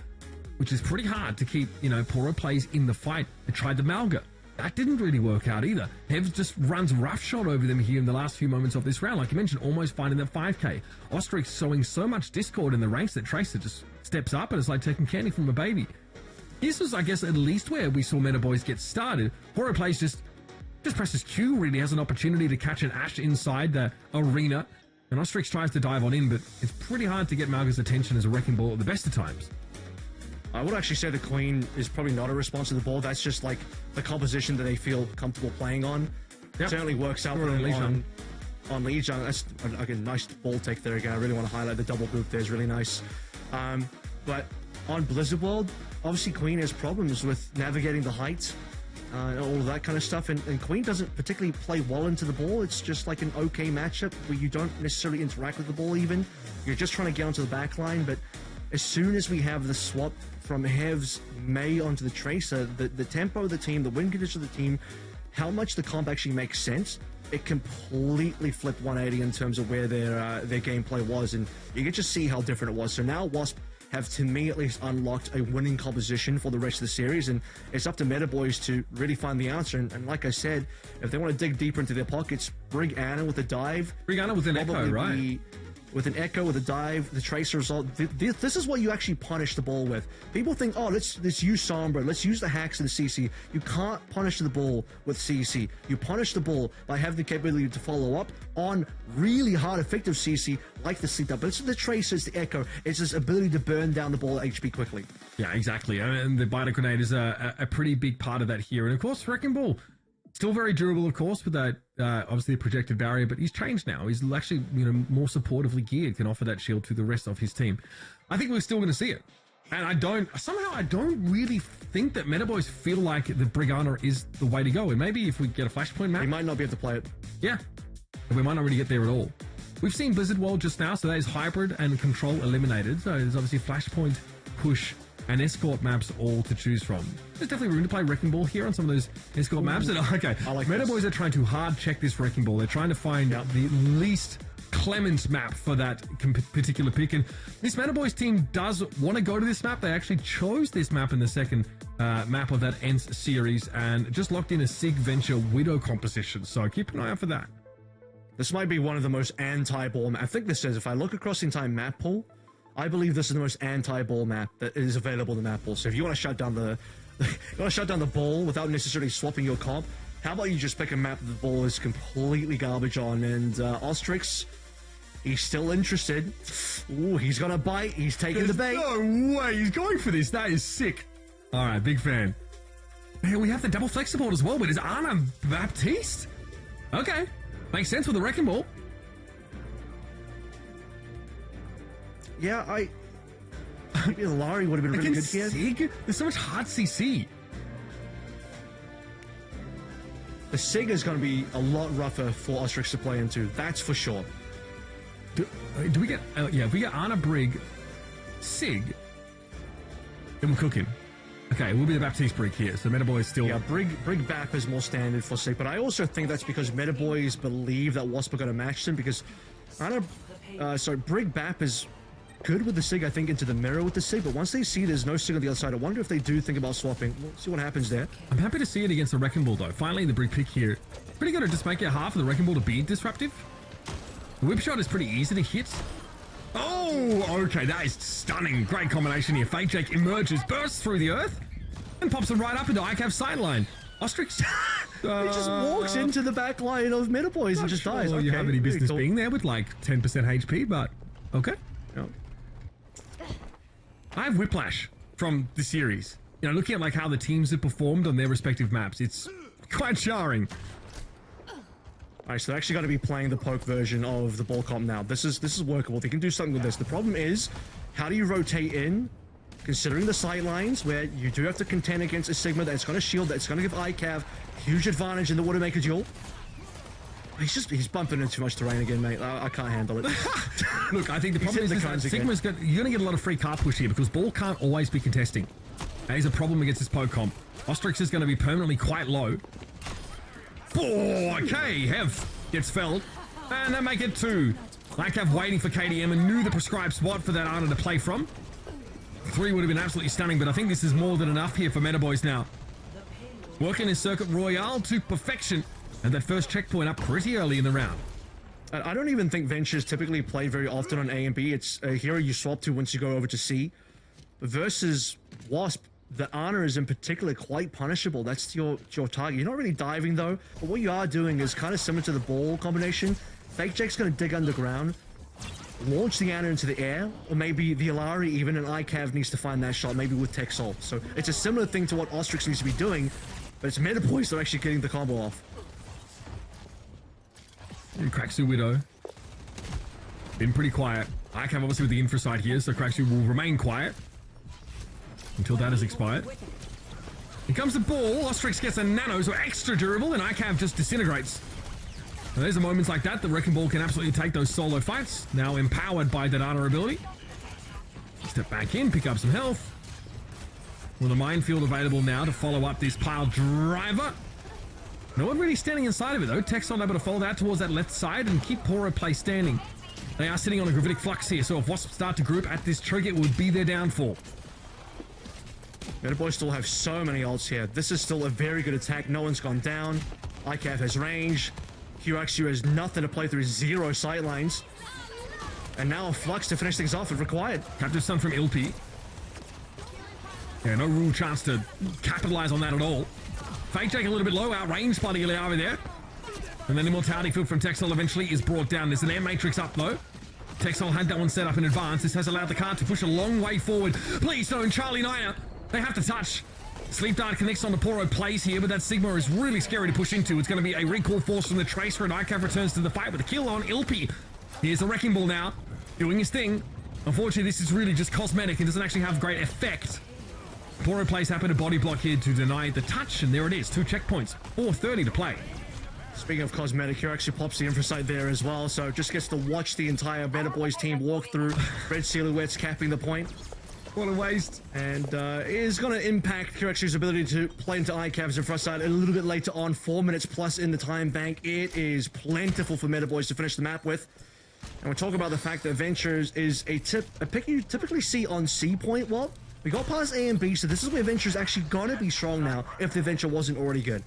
which is pretty hard to keep, you know, Poro plays in the fight. They tried the Malga. That didn't really work out either. Hev just runs roughshod over them here in the last few moments of this round. Like you mentioned, almost finding that 5k. Ostrix showing so much discord in the ranks that Tracer just steps up and it's like taking candy from a baby. This was, I guess, at least where we saw Metaboiz get started. Horror plays just presses Q, really has an opportunity to catch an Ashe inside the arena. And Ostrix tries to dive on in, but it's pretty hard to get Malga's attention as a Wrecking Ball at the best of times. I would actually say the Queen is probably not a response to the ball. That's just like the composition that they feel comfortable playing on. Yep. Certainly works out for them on Lijiang. That's, again, nice ball take there again. I really want to highlight the double boop there. Is really nice. But on Blizzard World, obviously Queen has problems with navigating the height. all of that kind of stuff. And Queen doesn't particularly play well into the ball. It's just like an okay matchup where you don't necessarily interact with the ball even. You're just trying to get onto the back line. But as soon as we have the swap from Hev's Mei onto the Tracer, the tempo of the team, the win condition of the team, how much the comp actually makes sense, it completely flipped 180 in terms of where their gameplay was. And you get to see how different it was. So now Wasp have, to me at least, unlocked a winning composition for the rest of the series, and it's up to Metaboiz to really find the answer. And like I said, if they want to dig deeper into their pockets, Brig Anna with a dive. Brig Anna with an echo, right? With an echo, with a dive, the Tracer result. This is what you actually punish the ball with. People think, oh, let's use Sombra, let's use the hacks and the CC. You can't punish the ball with CC. You punish the ball by having the capability to follow up on really hard, effective CC, like the Sleep Up. But it's the Tracer, it's the echo, it's this ability to burn down the ball HP quickly. Yeah, exactly. And the Biter Grenade is a pretty big part of that here. And of course, Wrecking Ball, still very durable, of course, with that obviously a projected barrier, but he's changed now. He's actually, more supportively geared, can offer that shield to the rest of his team. I think we're still going to see it. And I don't really think that Metaboiz feel like the Brigana is the way to go. And maybe if we get a Flashpoint map, he might not be able to play it. Yeah, we might not really get there at all. We've seen Blizzard World just now, so that is Hybrid and Control eliminated. So there's obviously Flashpoint, Push, and Escort maps all to choose from. There's definitely room to play Wrecking Ball here on some of those Escort maps. And, okay, Metaboiz are trying to hard check this Wrecking Ball. They're trying to find the least clement map for that particular pick. And this Metaboiz team does want to go to this map. They actually chose this map in the second map of that ENCE series and just locked in a Sig Venture Widow composition. So keep an eye out for that. This might be one of the most anti-ball. I think this is, if I look across the entire map pool, I believe this is the most anti-ball map that is available in the map pool. So if you want to shut down the ball without necessarily swapping your comp, how about you just pick a map that the ball is completely garbage on? And Ostrix, he's still interested. Ooh, he's gonna bite. He's taking the bait. No way, he's going for this. That is sick. All right, big fan. Man, we have the double flex support as well, but is Ana Baptiste? Okay, makes sense with the Wrecking Ball. Yeah, maybe Larry would have been really good here. Sig? There's so much hard CC. The Sig is going to be a lot rougher for Ostrix to play into. That's for sure. Do we get... if we get Ana Brig, Sig, then we're cooking. Okay, it will be the Baptiste Brig here, so Metaboiz still... Yeah, Brig Bap is more standard for Sig, but I also think that's because Metaboiz believe that Wasp are going to match them, because Brig Bap is good with the Sig, I think, into the mirror with the Sig, but once they see there's no Sig on the other side, I wonder if they do think about swapping. We'll see what happens there. I'm happy to see it against the Wrecking Ball, though. Finally, the Brig pick here. Pretty good at just making half of the Wrecking Ball to be disruptive. The Whip Shot is pretty easy to hit. Oh, okay, that is stunning. Great combination here. Fake Jake emerges, bursts through the earth, and pops him right up into ICAV's sideline. Ostrix... he just walks into the back line of Metaboiz and just dies. Okay, you have any business being there with like 10% HP, but okay. Yep. I have Whiplash from the series. Looking at like how the teams have performed on their respective maps, it's quite jarring. Alright, so they're actually going to be playing the poke version of the ball comp now. This is workable. They can do something with this. The problem is, how do you rotate in, considering the sight lines, where you do have to contend against a Sigma that's going to shield, that's going to give ICAV huge advantage in the Widowmaker duel. He's bumping into too much terrain again, mate. I can't handle it. Look, I think the problem is that Sigma's you're going to get a lot of free card push here because ball can't always be contesting. That is a problem against this poke comp. Ostrix is going to be permanently quite low. Oh, okay, Hev gets felled. And they make it 2. ICAV waiting for KDM and knew the prescribed spot for that Ana to play from. 3 would have been absolutely stunning, but I think this is more than enough here for Metaboiz now. Working his Circuit Royale to perfection. And that first checkpoint up pretty early in the round. I don't even think Ventures typically play very often on A and B. It's a hero you swap to once you go over to C. Versus Wasp, the Ana is in particular quite punishable. That's your target. You're not really diving though, but what you are doing is kind of similar to the ball combination. Fake Jack's going to dig underground, launch the Ana into the air, or maybe the Alari even, and ICAV needs to find that shot, maybe with Tech Soul. So it's a similar thing to what Ostrix needs to be doing, but it's Metaboiz that are actually getting the combo off. And Kraxu Widow. Been pretty quiet. ICAV obviously with the infra side here, so Kraxu will remain quiet until that has expired. Here comes the ball. Ostrix gets a nano, so extra durable, and ICAV just disintegrates. Now, there's the moments like that. The Wrecking Ball can absolutely take those solo fights. Now empowered by the Data ability. Step back in, pick up some health. With a minefield available now to follow up this pile driver. No one really standing inside of it though. Tech's not able to fold out towards that left side and keep Poro Play standing. They are sitting on a gravitic flux here, so if Wasp start to group at this trigger, it would be their downfall. Metaboiz still have so many ults here. This is still a very good attack. No one's gone down. ICAV has range. QXU has nothing to play through, 0 sightlines. And now a flux to finish things off if required. Captive Stun from Ilpi. Yeah, no real chance to capitalize on that at all. Fake Jake a little bit low, outranged by the Iliava there. And then Immortality Field from Texel eventually is brought down. There's an air matrix up though. Texel had that one set up in advance. This has allowed the card to push a long way forward. Please don't, Charlie Niner. They have to touch. Sleep Dart connects on the Poro Plays here, but that Sigma is really scary to push into. It's going to be a recall force from the Tracer, and ICAV returns to the fight with a kill on Ilpi. Here's the Wrecking Ball now, doing his thing. Unfortunately, this is really just cosmetic and doesn't actually have great effect. Poro Plays happy to body block here to deny the touch, and there it is, 2 checkpoints, 4:30 to play. Speaking of cosmetic, here actually pops the Infrasight there as well, so just gets to watch the entire Metaboiz team walk through. Red Silhouette's capping the point. What a waste. And it is going to impact QXU's ability to play into ICAV's Infrasight a little bit later on, 4 minutes plus in the time bank. It is plentiful for Metaboiz to finish the map with. And we're talking about the fact that Ventures is a pick you typically see on C point. Well, we got past A and B, so this is where Venture's actually gonna be strong now if the Venture wasn't already good.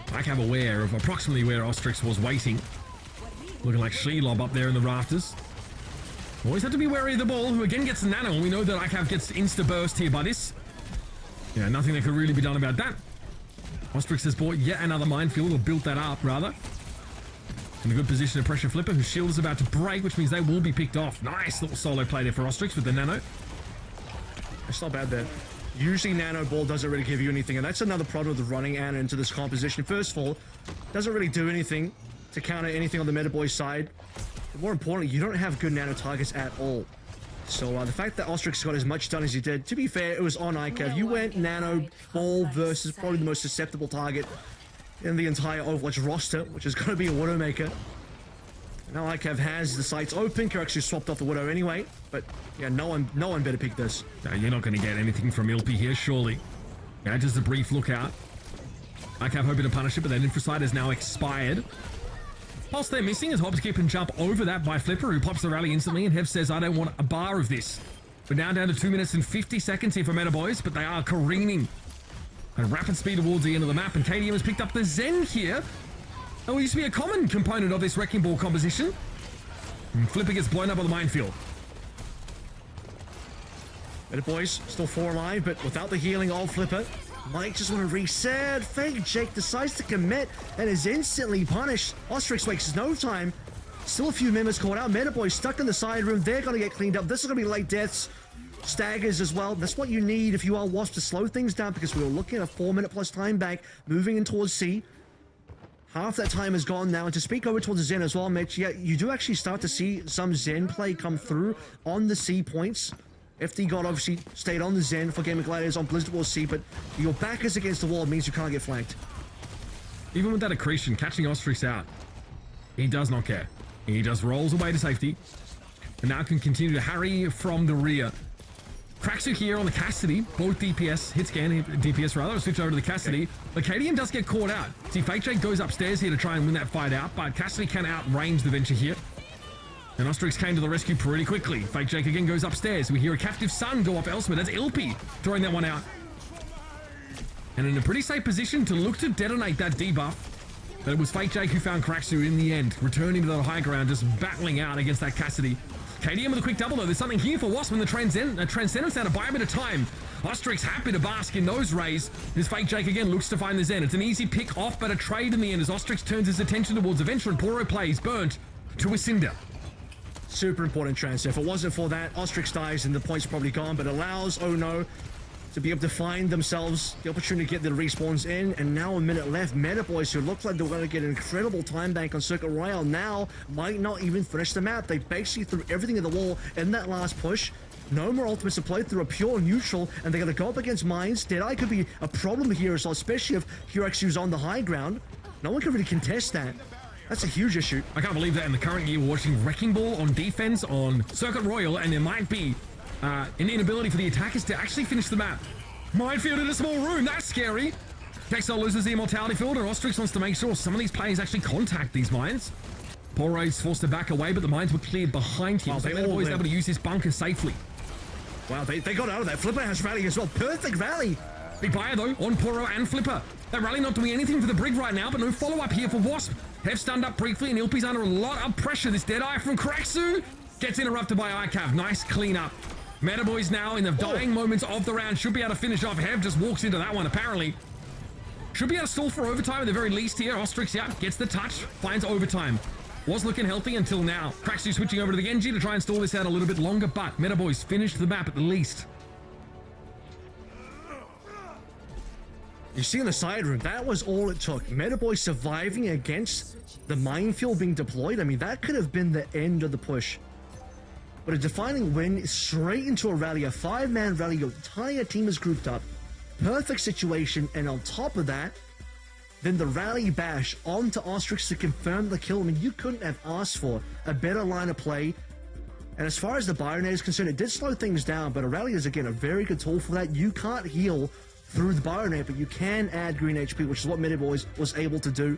ICAV aware of approximately where Ostrix was waiting. Looking like Shelob up there in the rafters. Always have to be wary of the ball, who again gets the nano, and we know that ICAV gets insta-burst here by this. Yeah, nothing that could really be done about that. Ostrix has bought yet another minefield, or built that up, rather. In a good position to pressure Flipper, whose shield is about to break, which means they will be picked off. Nice little solo play there for Ostrix with the nano. It's not bad there. Usually Nano Ball doesn't really give you anything, and that's another problem with running Ana into this composition. First of all, doesn't really do anything to counter anything on the Metaboiz side. But more importantly, you don't have good nano targets at all. So the fact that Ostrix got as much done as he did, to be fair, it was on ICAV. You went Nano Ball versus probably the most susceptible target in the entire Overwatch roster, which is going to be a Widowmaker. Now ICAV has the sights open. QXU swapped off the Widow anyway, but yeah, no one better pick this. You're not going to get anything from Ilpi here, surely. Yeah, just a brief look out. ICAV hoping to punish it, but that Infrasight is now expired. Pulse they're missing as Hobbs keep and jump over that by Flipper, who pops the rally instantly, and Hev says, I don't want a bar of this. We're now down to 2 minutes and 50 seconds here for Metaboiz, but they are careening at rapid speed towards the end of the map, and KDM has picked up the Zen here. Oh, it used to be a common component of this Wrecking Ball composition. And Flipper gets blown up on the minefield. Metaboiz still 4 alive, but without the healing of Flipper. Mike just want to reset. Fake Jake decides to commit and is instantly punished. Ostrix wastes no time. Still a few members caught out. Metaboiz stuck in the side room. They're going to get cleaned up. This is going to be late deaths. Staggers as well. That's what you need if you are Wasp, to slow things down, because we were looking at a 4 minute plus time back, moving in towards C. Half that time is gone now, and to speak over towards the Zen as well, Mitch, yeah, you do actually start to see some Zen play come through on the C points. FD God obviously stayed on the Zen for Game of Gladiators on Blizzard Wars C, but your back is against the wall means you can't get flanked. Even with that accretion, catching Ostrix out, he does not care. He just rolls away to safety, and now can continue to harry from the rear. Kraxu here on the Cassidy, both DPS, hit scan, DPS rather, switch over to the Cassidy. Okay. But KDM does get caught out. See, Fake Jake goes upstairs here to try and win that fight out, but Cassidy can outrange the Venture here. And Ostrix came to the rescue pretty quickly. Fake Jake again goes upstairs. We hear a captive sun go off elsewhere. That's Ilpi throwing that one out. And in a pretty safe position to look to detonate that debuff. But it was Fake Jake who found Kraxu in the end, returning to the high ground, just battling out against that Cassidy. KDM with a quick double though. There's something here for Wasp in the Transcendence now to buy a bit of time. Ostrix happy to bask in those rays. This Fake Jake again looks to find the Zen. It's an easy pick off, but a trade in the end as Ostrix turns his attention towards Adventure, and Poro plays burnt to a cinder. Super important transfer. If it wasn't for that, Ostrix dies and the point's probably gone, but allows Oh No to be able to find themselves the opportunity to get the respawns in. And now a minute left. Metaboiz, who looked like they were going to get an incredible time bank on Circuit Royale, now might not even finish the map. They basically threw everything at the wall in that last push. No more ultimates to play through, a pure neutral, and they're going to go up against mines. Deadeye could be a problem here as well, especially if Huraxu's on the high ground. No one can really contest that. That's a huge issue. I can't believe that in the current year we're watching Wrecking Ball on defense on Circuit Royale, and there might be an inability for the attackers to actually finish the map. Minefield in a small room, that's scary. Texel loses the immortality field, and Ostrix wants to make sure some of these players actually contact these mines. Poro's forced to back away, but the mines were cleared behind him, so Metaboiz was able to use his bunker safely. Wow, they got out of that. Flipper has rally as well. Perfect rally. Big buyer though on Poro and Flipper. That rally not doing anything for the Brig right now, but no follow-up here for Wasp. Hev stunned up briefly, and Ilpi's under a lot of pressure. This Deadeye from Kraxu gets interrupted by ICAV. Nice cleanup. Metaboiz now in the dying moments of the round should be able to finish off. Hev just walks into that one, apparently. Should be able to stall for overtime at the very least here. Ostrix, yeah, gets the touch, finds overtime. Was looking healthy until now. Kraxu switching over to the Genji to try and stall this out a little bit longer, but Metaboiz finished the map at the least. You see in the side room, that was all it took. Metaboiz surviving against the minefield being deployed. I mean, that could have been the end of the push. But a defining win straight into a rally, a 5-man rally. Your entire team is grouped up. Perfect situation, and on top of that, then the rally bash onto Ostrix to confirm the kill. I mean, you couldn't have asked for a better line of play. And as far as the Bionade is concerned, it did slow things down, but a rally is, again, a very good tool for that. You can't heal through the Bionade, but you can add green HP, which is what Metaboiz was able to do.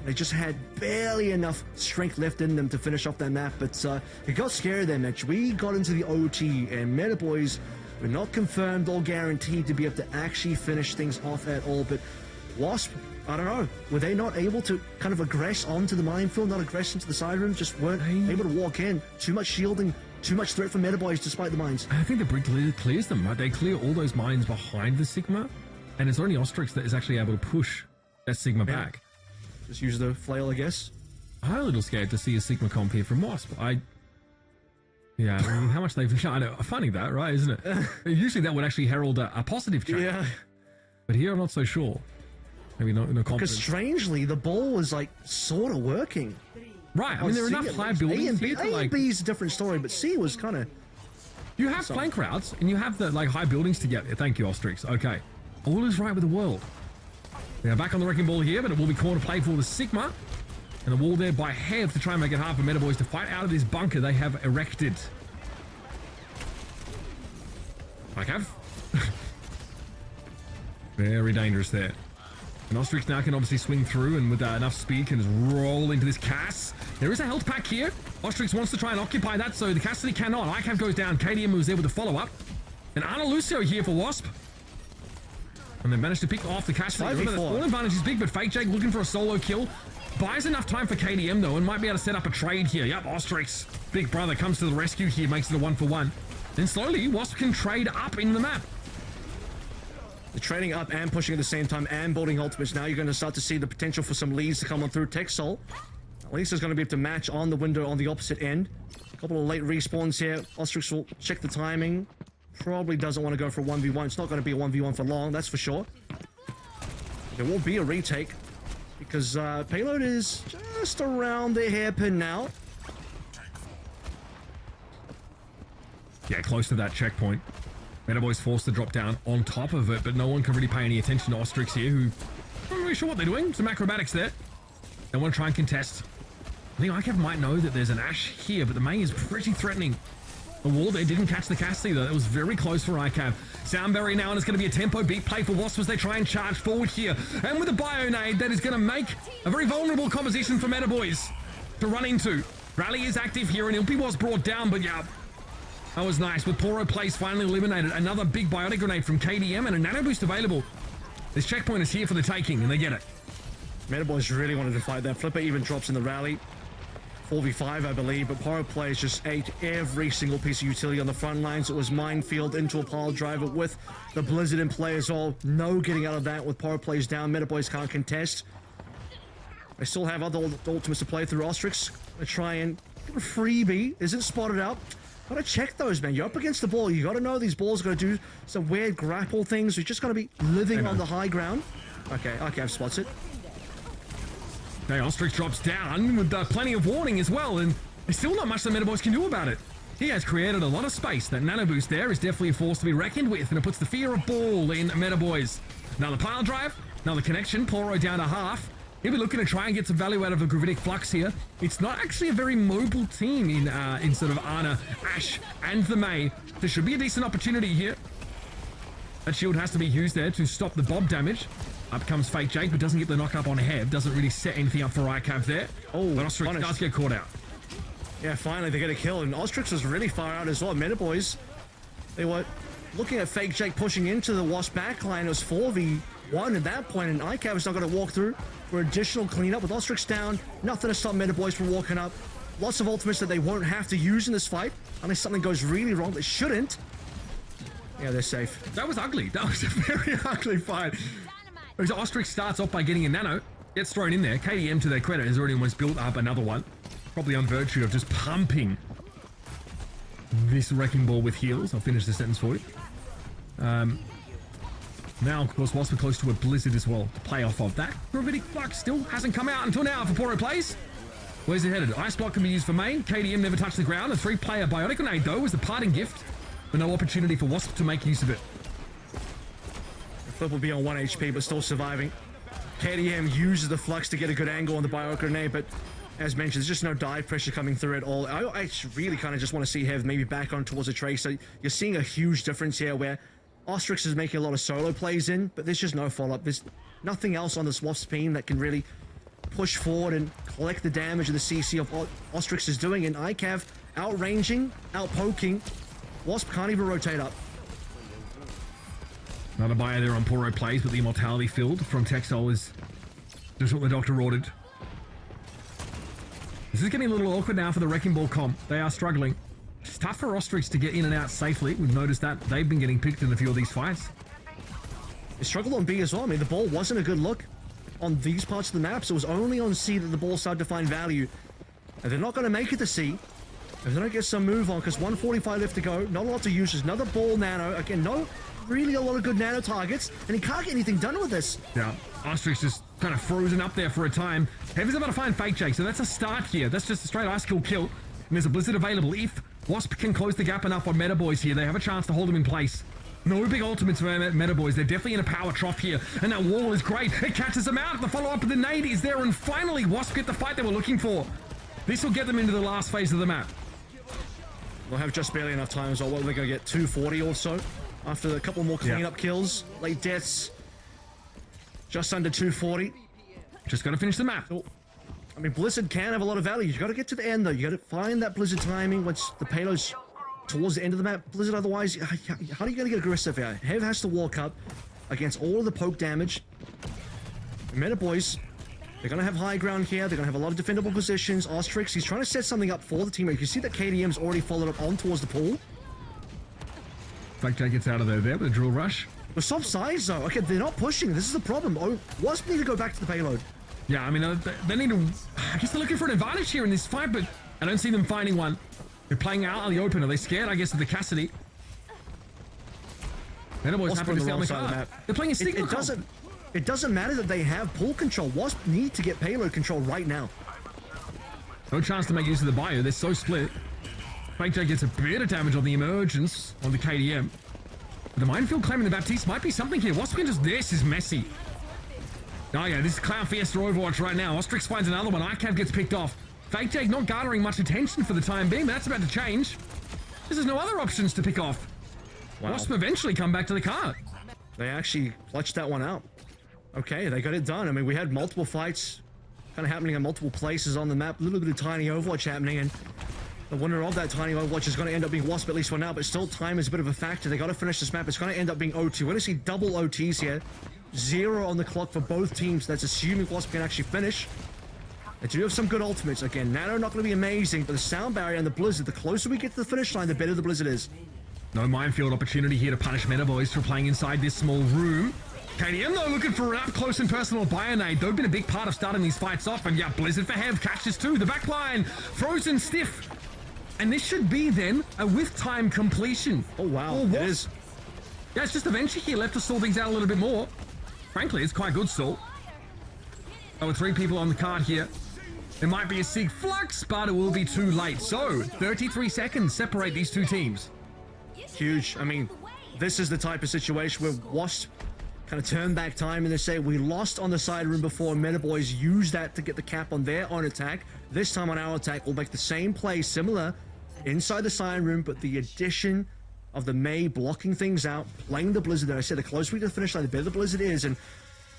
They just had barely enough strength left in them to finish off that map, but it got scary there, Mitch. We got into the OT, and Metaboiz were not confirmed or guaranteed to be able to actually finish things off at all, but Wasp, I don't know, were they not able to kind of aggress onto the minefield, not aggress into the side room, just weren't able to walk in? Too much shielding, too much threat from Metaboiz despite the mines. I think the Brig clears them, right? They clear all those mines behind the Sigma, and it's only Ostrix that is actually able to push that Sigma back. Just use the flail, I guess. I'm a little scared to see a Sigma comp here from Wasp. Yeah, I mean, how much they've... I know, funny that, right, isn't it? Usually that would actually herald a positive change. Yeah. But here I'm not so sure. Maybe no confidence. Because strangely, the ball was like sort of working. Right, I mean, there are enough high buildings here to, A and B is a different story, but C was kind of... You have flank routes, and you have the high buildings to get there. Thank you, Ostrix. Okay. All is right with the world. They are back on the wrecking ball here, but it will be corner play for the Sigma. And the wall there by Hev to try and make it hard for Metaboiz to fight out of this bunker they have erected. Like Hev. Very dangerous there. And Ostrix now can obviously swing through, and with enough speed can just roll into this Cass. There is a health pack here. Ostrix wants to try and occupy that, so the Cassidy cannot. ICAV goes down. KDM was able to follow up. And Ana Lucio here for Wasp. And they managed to pick off the Cassidy. Remember, the spawn advantage is big, but Fake Jake looking for a solo kill. Buys enough time for KDM, though, and might be able to set up a trade here. Yep, Ostrix, big brother, comes to the rescue here, makes it a 1-for-1. Then slowly, Wasp can trade up in the map. They're trading up and pushing at the same time and building ultimates. Now you're going to start to see the potential for some leads to come on through. Texel, at least is going to be able to match on the window on the opposite end. A couple of late respawns here. Ostrix will check the timing. Probably doesn't want to go for a 1v1. It's not going to be a 1v1 for long, that's for sure. There will be a retake because payload is just around the hairpin now. Yeah, close to that checkpoint. Metaboiz forced to drop down on top of it, but no one can really pay any attention to Ostrix here, who I'm not really sure what they're doing. Some acrobatics there. They want to try and contest. I think ICAV might know that there's an Ash here, but the Mei is pretty threatening. The wall there didn't catch the Cassidy, though. That was very close for ICAV. Soundberry now, and it's going to be a tempo beat play for Wasp as they try and charge forward here. And with a Bionade, that is going to make a very vulnerable composition for Metaboiz to run into. Rally is active here, and Ilpi was brought down, but yeah, that was nice. With Poro Place finally eliminated, another big Bionic Grenade from KDM and a Nano Boost available. This checkpoint is here for the taking, and they get it. Metaboiz really wanted to fight that. Flipper even drops in the rally. 4v5, I believe, but Poro Players just ate every single piece of utility on the front lines. It was minefield into a pile driver with the Blizzard in play as well. No getting out of that with Poro Players down. Metaboiz can't contest. They still have other ultimates to play through. Ostrix. They try and get a freebie. Isn't spotted out. Gotta check those, man. You're up against the ball. You gotta know these balls are gonna do some weird grapple things. You're just gonna be living on the high ground. Okay, I've spots it. Okay, Ostrix drops down with plenty of warning as well, and there's still not much that Metaboiz can do about it. He has created a lot of space. That nano boost there is definitely a force to be reckoned with, and it puts the fear of ball in Metaboiz. Another pile drive, another connection, Poro down to half. He'll be looking to try and get some value out of a Gravitic Flux here. It's not actually a very mobile team in sort of Ana, Ashe, and the Mei. There should be a decent opportunity here. That shield has to be used there to stop the Bob damage. Up comes Fake Jake, but doesn't get the knock up on Hev. Doesn't really set anything up for ICAV there. Oh, but Ostrix does get caught out. Yeah, finally they get a kill, and Ostrix was really far out as well. Metaboiz, they were looking at Fake Jake pushing into the Wasp backline. It was 4v1 at that point, and ICAV is not going to walk through for additional cleanup. With Ostrix down, nothing to stop Metaboiz from walking up. Lots of ultimates that they won't have to use in this fight, unless something goes really wrong. They shouldn't. Yeah, they're safe. That was ugly. That was a very ugly fight. Because Ostrix starts off by getting a nano, gets thrown in there. KDM, to their credit, has already almost built up another one. Probably on virtue of just pumping this Wrecking Ball with heals. I'll finish the sentence for you. Now, of course, whilst we're close to a Blizzard as well, to play off of that. Gravitic Flux still hasn't come out until now for Poro plays. Where's it headed? Ice Block can be used for main. KDM never touched the ground. A 3-player Biotic Grenade, though, was the parting gift, but no opportunity for Wasp to make use of it. The Flip will be on 1 HP, but still surviving. KDM uses the Flux to get a good angle on the Biotic Grenade, but as mentioned, there's just no dive pressure coming through at all. I really kind of just want to see Hev maybe back on towards a Tracer. You're seeing a huge difference here where Ostrix is making a lot of solo plays in, but there's just no follow-up. There's nothing else on this Wasp team that can really push forward and collect the damage of the CC of Ostrix is doing. And ICAV outranging, outpoking. Wasp can't even rotate up. Another buyer there on Poro plays, but the Immortality field from Textile is just what the doctor ordered. This is getting a little awkward now for the Wrecking Ball comp. They are struggling. It's tough for Ostrix to get in and out safely. We've noticed that they've been getting picked in a few of these fights. They struggled on B as well. I mean, the ball wasn't a good look on these parts of the map, so it was only on C that the ball started to find value. And they're not going to make it to C if they don't get some move on, because 145 left to go. Not a lot to use. There's another ball nano. Again, no really a lot of good nano targets, and he can't get anything done with this. Yeah, Ostrix just kind of frozen up there for a time. Hev is about to find Fake Jake, so that's a start here. That's just a straight ice kill. And there's a Blizzard available. If Wasp can close the gap enough on Metaboiz here, they have a chance to hold him in place. No big ultimates for Metaboiz. They're definitely in a power trough here, and that wall is great. It catches them out. The follow-up of the nade is there, and finally Wasp get the fight they were looking for. This will get them into the last phase of the map. They'll have just barely enough time as well. What, they're going to get 240 or so after a couple more cleanup kills. Late deaths. Just under 240. Just got to finish the map. Oh. I mean, Blizzard can have a lot of value. You got to get to the end, though. You got to find that Blizzard timing once the payload's towards the end of the map. Blizzard, otherwise, how are you going to get aggressive here? Hev has to walk up against all of the poke damage. Metaboiz, they're going to have high ground here. They're going to have a lot of defendable positions. Ostrix, he's trying to set something up for the teammate. You can see that KDM's already followed up on towards the pool. Fake Jake gets out of there with a drill rush. The soft sides, though. Okay, they're not pushing. This is the problem. Oh, Wasp need to go back to the payload. Yeah, I mean, they need to... I guess they're looking for an advantage here in this fight, but I don't see them finding one. They're playing out in the open. Are they scared, I guess, of the Cassidy? Metaboiz happy to stay on the card. They're playing a signal. It doesn't matter that they have pool control. Wasp need to get payload control right now. No chance to make use of the bio. They're so split. Fake Jake gets a bit of damage on the emergence on the KDM. But the minefield claiming the Baptiste might be something here. Wasp can just... This is messy. Oh yeah, this is Clown Fiesta Overwatch right now. Ostrix finds another one. ICAV gets picked off. Fake Jake not garnering much attention for the time being, but that's about to change. There's no other options to pick off. Wow. Wasp eventually come back to the cart. They actually clutched that one out. Okay, they got it done. I mean, we had multiple fights kind of happening in multiple places on the map. A little bit of tiny Overwatch happening, and the winner of that tiny Overwatch is going to end up being Wasp, at least for now, but still time is a bit of a factor. They got to finish this map. It's going to end up being OT. We're going to see double OTs here. 0 on the clock for both teams. That's assuming Wasp can actually finish. They do have some good ultimates. Again, Nano not going to be amazing, but the Sound Barrier and the Blizzard, the closer we get to the finish line, the better the Blizzard is. No minefield opportunity here to punish Metaboiz for playing inside this small room. KDM, though, looking for an up-close and personal Bionade. They've been a big part of starting these fights off. And yeah, Blizzard for Hev catches too. The backline frozen stiff. And this should be then a with time completion. Oh, wow. Or It what? is. Yeah, it's just a venture here left to stall things out a little bit more. Frankly, it's quite good stall. Oh, with 3 people on the card here. There might be a Sig Flux, but it will be too late. So, 33 seconds separate these two teams. Huge. I mean, this is the type of situation where Wasp kind of turn back time and they say, we lost on the side room before. Metaboiz used that to get the cap on their own attack. This time on our attack, we'll make the same play, similar, inside the side room, but the addition of the Mei blocking things out, playing the Blizzard. And I said, the closer we to the finish line, the better the Blizzard is, and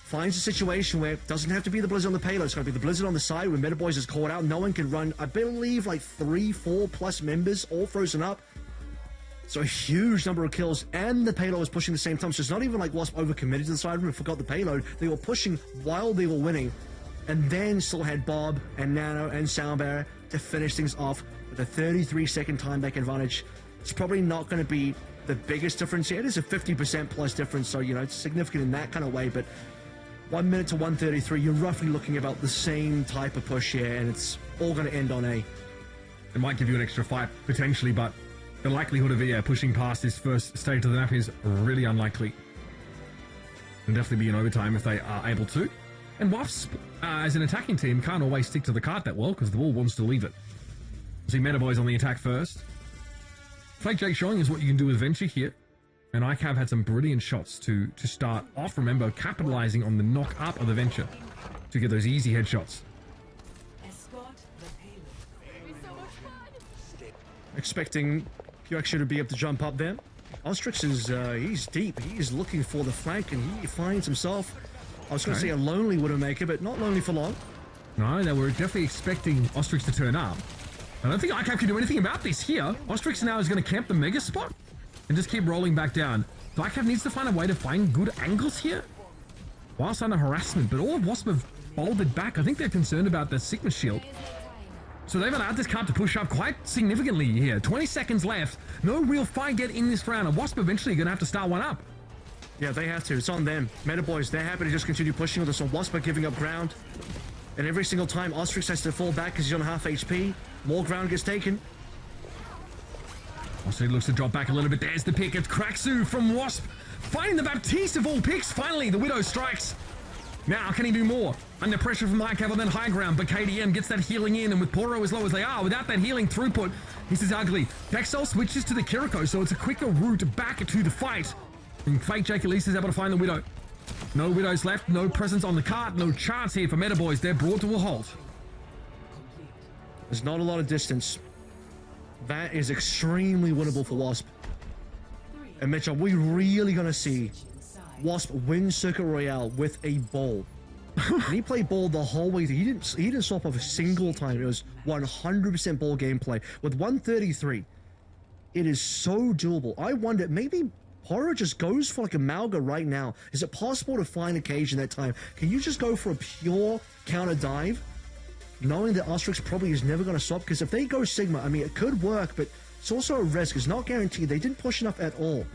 finds a situation where it doesn't have to be the Blizzard on the payload. It's going to be the Blizzard on the side where Metaboiz is caught out. No one can run, I believe, like 3-4 plus members all frozen up. So a huge number of kills, and the payload was pushing at the same time. So it's not even like Wasp overcommitted to the side room and forgot the payload. They were pushing while they were winning, and then still had Bob and Nano and Soundbearer to finish things off with a 33-second time back advantage. It's probably not going to be the biggest difference here. It is a 50% plus difference, so, you know, it's significant in that kind of way, but 1 minute to 1:33, you're roughly looking about the same type of push here, and it's all going to end on A. It might give you an extra fight, potentially, but the likelihood of pushing past this first stage of the map is really unlikely. It'll definitely be an overtime if they are able to. And Wasp, as an attacking team, can't always stick to the cart that well because the wall wants to leave it. See Metaboiz on the attack first. Fake Jake showing us what you can do with Venture here. And ICAV had some brilliant shots to start off. Remember, capitalizing on the knock up of the Venture to get those easy headshots. Expecting QX to be able to jump up there. Ostrix is, he's deep. He's looking for the flank, and he finds himself, I was going to say a lonely Widowmaker, but not lonely for long. No, they were definitely expecting Ostrix to turn up. I don't think ICAV can do anything about this here. Ostrix now is going to camp the mega spot and just keep rolling back down. So ICAV needs to find a way to find good angles here whilst under harassment, but all of Wasp have folded back. I think they're concerned about the Sigma shield. So they've allowed this card to push up quite significantly here. 20 seconds left. No real fight yet in this round, and Wasp eventually going to have to start one up. Yeah, they have to. It's on them. Metaboiz, they're happy to just continue pushing with us. So Wasp are giving up ground. And every single time, Ostrix has to fall back because he's on half HP. More ground gets taken. Also, he looks to drop back a little bit. There's the pick. It's Kraxu from Wasp. Finding the Baptiste of all picks. Finally, the Widow strikes. Now, can he do more? Under pressure from ICAV on then high ground, but KDM gets that healing in, and with Poro as low as they are, without that healing throughput, this is ugly. Dexel switches to the Kiriko, so it's a quicker route back to the fight. And Fake Jake at least is able to find the Widow. No Widows left, no presence on the cart, no chance here for Metaboiz. They're brought to a halt. There's not a lot of distance. That is extremely winnable for Wasp. And Mitch, are we really going to see Wasp win Circuit Royale with a ball? And he played ball the whole way. He didn't swap off a single time. It was 100% ball gameplay. With 133, it is so doable. I wonder, maybe Poro just goes for like a Malga right now. Is it possible to find a cage in that time? Can you just go for a pure counter dive, knowing that Ostrix probably is never going to swap? Because if they go Sigma, I mean, it could work, but it's also a risk. It's not guaranteed. They didn't push enough at all.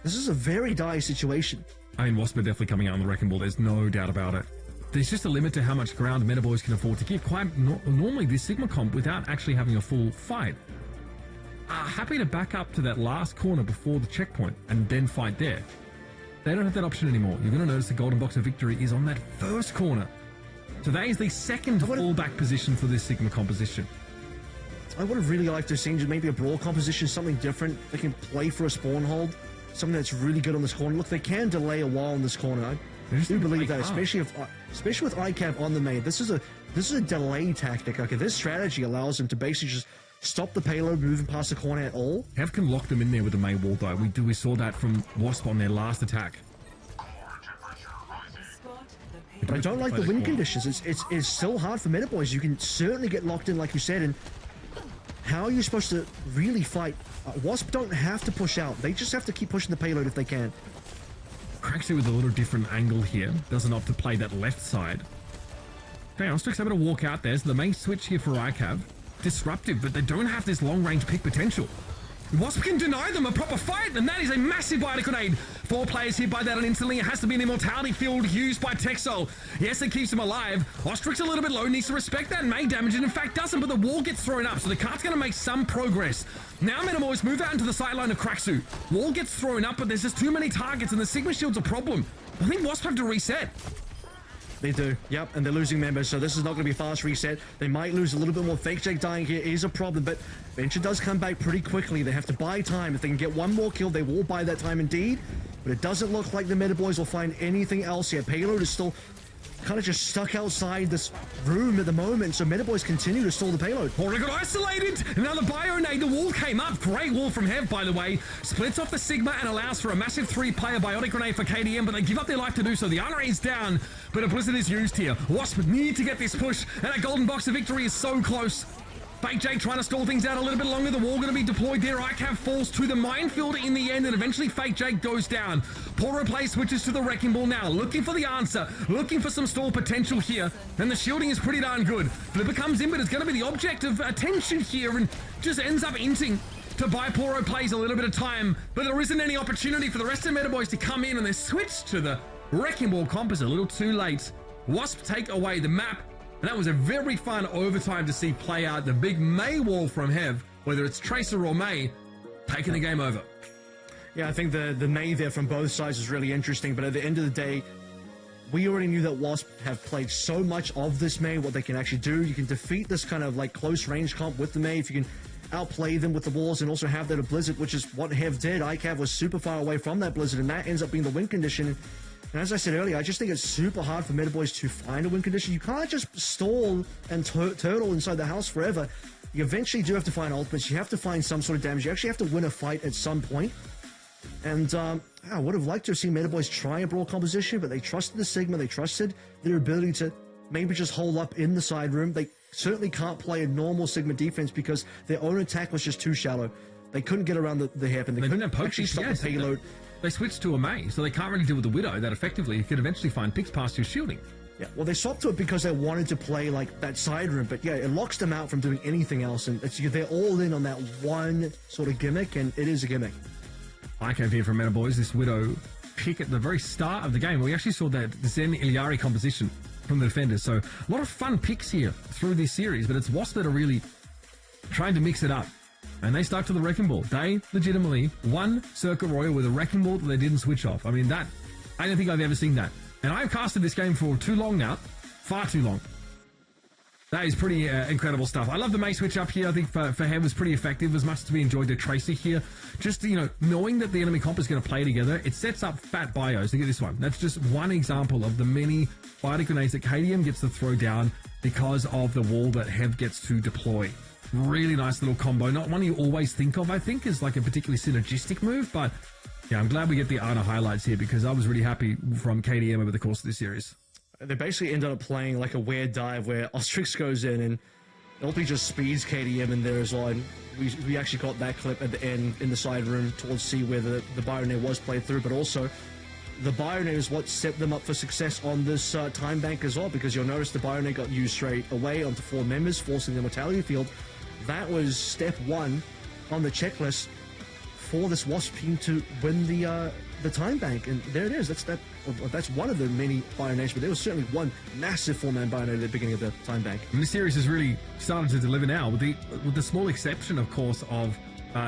This is a very dire situation. I mean, Wasp are definitely coming out on the wrecking ball. There's no doubt about it. There's just a limit to how much ground Metaboiz can afford to keep quite normally this Sigma comp without actually having a full fight. Happy to back up to that last corner before the checkpoint and then fight there. They don't have that option anymore. You're going to notice the golden box of victory is on that first corner. So that is the second fallback position for this Sigma composition. I would have really liked to have seen maybe a brawl composition, something different. They can play for a spawn hold, something that's really good on this corner. Look, they can delay a wall in this corner. I do believe that, especially with ICAV on the main. This is a delay tactic. Okay, this strategy allows them to basically just stop the payload moving past the corner at all. Have can lock them in there with the main wall though. We saw that from Wasp on their last attack. But I don't like the win conditions. It's still hard for Metaboiz. You can certainly get locked in, like you said, and how are you supposed to really fight? Wasp don't have to push out. They just have to keep pushing the payload if they can. Cracks it with a little different angle here. Doesn't opt to play that left side. Okay, Ostrix able to walk out there. So the main switch here for ICAV. Disruptive, but they don't have this long-range pick potential. Wasp can deny them a proper fight, and that is a massive bite grenade. 4 players hit by that, and instantly it has to be an immortality field used by Texel. Yes, it keeps him alive. Ostrix's a little bit low, needs to respect that May damage, and in fact doesn't, but the wall gets thrown up, so the cart's going to make some progress. Now Metaboiz move out into the sideline of Cracksuit. Wall gets thrown up, but there's just too many targets, and the Sigma Shield's a problem. I think Wasp have to reset. They do, yep, and they're losing members, so this is not going to be a fast reset. They might lose a little bit more. Fake Jake dying here is a problem, but Venture does come back pretty quickly. They have to buy time. If they can get one more kill, they will buy that time indeed, but it doesn't look like the Metaboiz will find anything else here. Payload is still kind of just stuck outside this room at the moment, so Metaboiz continue to stall the payload. Already got isolated! Another bio-nade. The wall came up. Great wall from Hev, by the way. Splits off the Sigma and allows for a massive 3-player biotic grenade for KDM, but they give up their life to do so. The honor is down, but a blizzard is used here. Wasp need to get this push, and a golden box of victory is so close. Fake Jake trying to stall things out a little bit longer. The wall going to be deployed there. ICAV falls to the minefield in the end, and eventually Fake Jake goes down. Poro play switches to the Wrecking Ball now, looking for the answer, looking for some stall potential here, and the shielding is pretty darn good. Flipper comes in, but it's going to be the object of attention here, and just ends up inting to buy Poro plays a little bit of time, but there isn't any opportunity for the rest of Metaboiz to come in, and they switch to the Wrecking Ball comp. A little too late. Wasp take away the map. And that was a very fun overtime to see play out. The big May wall from Hev, whether it's Tracer or May, taking the game over. Yeah, I think the May there from both sides is really interesting, but at the end of the day, we already knew that Wasp have played so much of this May, what they can actually do. You can defeat this kind of like close range comp with the May if you can outplay them with the walls and also have that a Blizzard, which is what Hev did. ICAV was super far away from that Blizzard, and that ends up being the win condition. And as I said earlier, I just think it's super hard for Metaboiz to find a win condition. You can't just stall and turtle inside the house forever. You eventually do have to find ultimates. You have to find some sort of damage. You actually have to win a fight at some point. And I would have liked to have seen Metaboiz try a brawl composition, but they trusted the Sigma. They trusted their ability to maybe just hold up in the side room. They certainly can't play a normal Sigma defense because their own attack was just too shallow. They couldn't get around the hairpin. They couldn't actually stop the payload. They switched to a May, so they can't really deal with the Widow that effectively could eventually find picks past your shielding. Yeah, well, they swapped to it because they wanted to play like that side room, but yeah, it locks them out from doing anything else, and they're all in on that one sort of gimmick, and it is a gimmick. I came here from Metaboiz, this Widow pick at the very start of the game. We actually saw that Zen Iliari composition from the defenders, so a lot of fun picks here through this series, but it's Wasp that are really trying to mix it up. And they stuck to the Wrecking Ball. They legitimately won Circuit Royale with a Wrecking Ball that they didn't switch off. I mean, I don't think I've ever seen that. And I've casted this game for too long now. Far too long. That is pretty incredible stuff. I love the May switch up here. I think for him was pretty effective. As much as we enjoyed the Tracer here. Just, knowing that the enemy comp is going to play together, it sets up fat bios. Look at this one. That's just one example of the many fire grenades that KDM gets to throw down because of the wall that Hev gets to deploy. Really nice little combo. Not one you always think of, I think, is like a particularly synergistic move, but yeah, I'm glad we get the Ana highlights here because I was really happy from KDM over the course of this series. They basically ended up playing like a weird dive where Ostrix goes in and ultimately just speeds KDM in there as well, and we actually got that clip at the end in the side room towards C where the Bionade was played through, but also the Bionade is what set them up for success on this time bank as well, because you'll notice the Bionade got used straight away onto 4 members, forcing the mortality field. That was step 1 on the checklist for this Wasp team to win the time bank, and there it is. That's one of the many Bionades, but there was certainly one massive 4-man Bionade at the beginning of the time bank. And this series has really started to deliver now, with the small exception, of course, of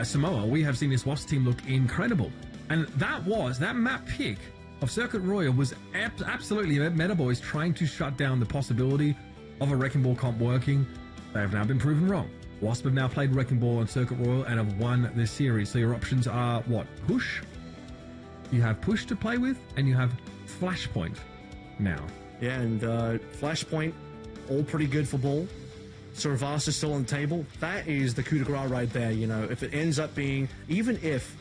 Samoa. We have seen this Wasp team look incredible, and that map pick of Circuit Royale was absolutely Metaboiz trying to shut down the possibility of a Wrecking Ball comp working. They have now been proven wrong. Wasp have now played Wrecking Ball on Circuit Royale and have won this series. So your options are what? Push. You have Push to play with, and you have Flashpoint now. Yeah, and Flashpoint, all pretty good for Ball. Servas is still on the table. That is the coup de grace right there, If it ends up being, even if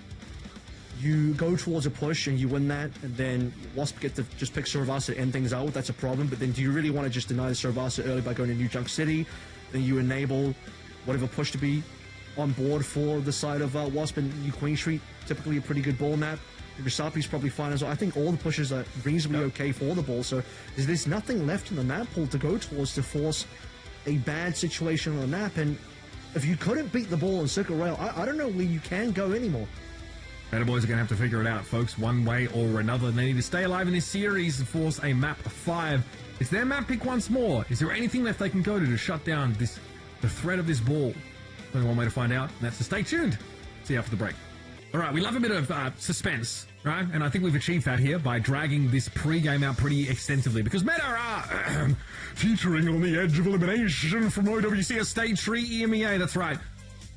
you go towards a push and you win that, and then Wasp get to just pick Servas to end things out, that's a problem. But then do you really want to just deny the Servas early by going to New Junk City? Then you enable whatever push to be on board for the side of Wasp, and New Queen Street, typically a pretty good ball map. Risapi's probably fine as well. I think all the pushes are reasonably okay for the ball, so there's nothing left in the map pool to go towards to force a bad situation on the map, and if you couldn't beat the ball in Circuit Rail, I don't know where you can go anymore. Metaboiz are going to have to figure it out, folks, one way or another. They need to stay alive in this series and force a map 5. It's their map pick once more. Is there anything left they can go to shut down the threat of this ball? Only one way to find out, and that's to stay tuned. See you after the break. All right, we love a bit of suspense, right? And I think we've achieved that here by dragging this pre-game out pretty extensively because Meta are featuring on the edge of elimination from OWCS Stage 3 EMEA. That's right.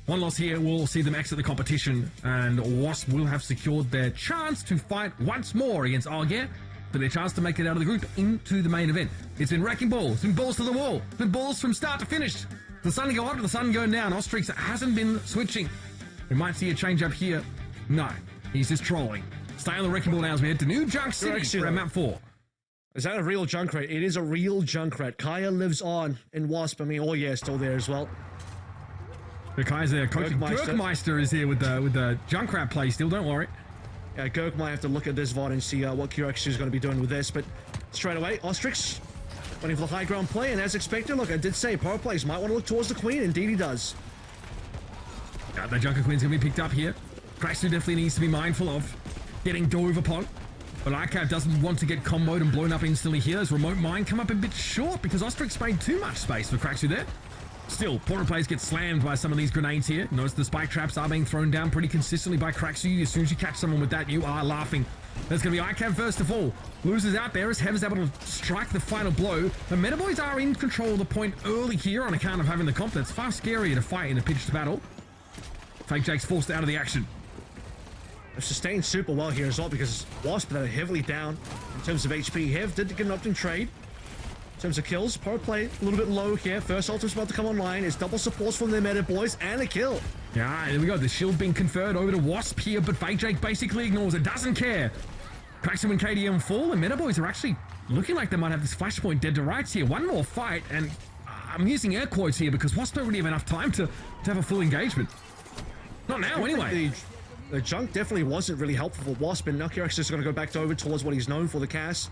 One loss here will see them exit the competition, and Wasp will have secured their chance to fight once more against OWCS for their chance to make it out of the group into the main event. It's been wrecking balls, it's been balls to the wall, it's been balls from start to finish. The sun go up, the sun go down. Ostrix hasn't been switching. We might see a change up here. No, he's just trolling. Stay on the wrecking ball now as we head to New Junk City for map 4. Is that a real Junkrat? It is a real Junkrat. Kaya lives on in Wasp. I mean, oh yeah, still there as well. The Kaya's there. Coach Gurkmeister is here with the Junkrat play still, don't worry. Yeah, Gurk might have to look at this VOD and see what QX is going to be doing with this, but straight away, Ostrix waiting for the high ground play, and as expected, look, I did say power plays might want to look towards the Queen. Indeed he does. Yeah, the Junker Queen's going to be picked up here. Kraxu definitely needs to be mindful of getting dove upon. But ICAV doesn't want to get comboed and blown up instantly here. As Remote Mine come up a bit short because Ostrix made too much space for Kraxu there. Still, portal plays get slammed by some of these grenades here. Notice the spike traps are being thrown down pretty consistently by Kraxu. As soon as you catch someone with that, you are laughing. There's going to be ICAV first of all. Loses out there as Hev is able to strike the final blow. The Metaboiz are in control of the point early here on account of having the comp. That's far scarier to fight in a pitched battle. Fake Jake's forced out of the action. They've sustained super well here as well because Wasp are heavily down in terms of HP. Hev did get an opt-in trade. In terms of kills, power play a little bit low here. First ultimate's about to come online. It's double supports from their Metaboiz and a kill. Yeah, there we go. The shield being conferred over to Wasp here, but Fake Jake basically ignores it, doesn't care. Kraxu and KDM fall, and Metaboiz are actually looking like they might have this flashpoint dead to rights here. One more fight, and I'm using air quotes here because Wasp don't really have enough time to have a full engagement. Not now, anyway. The junk definitely wasn't really helpful for Wasp, and Nuckyrex is going to go back over towards what he's known for, the cast.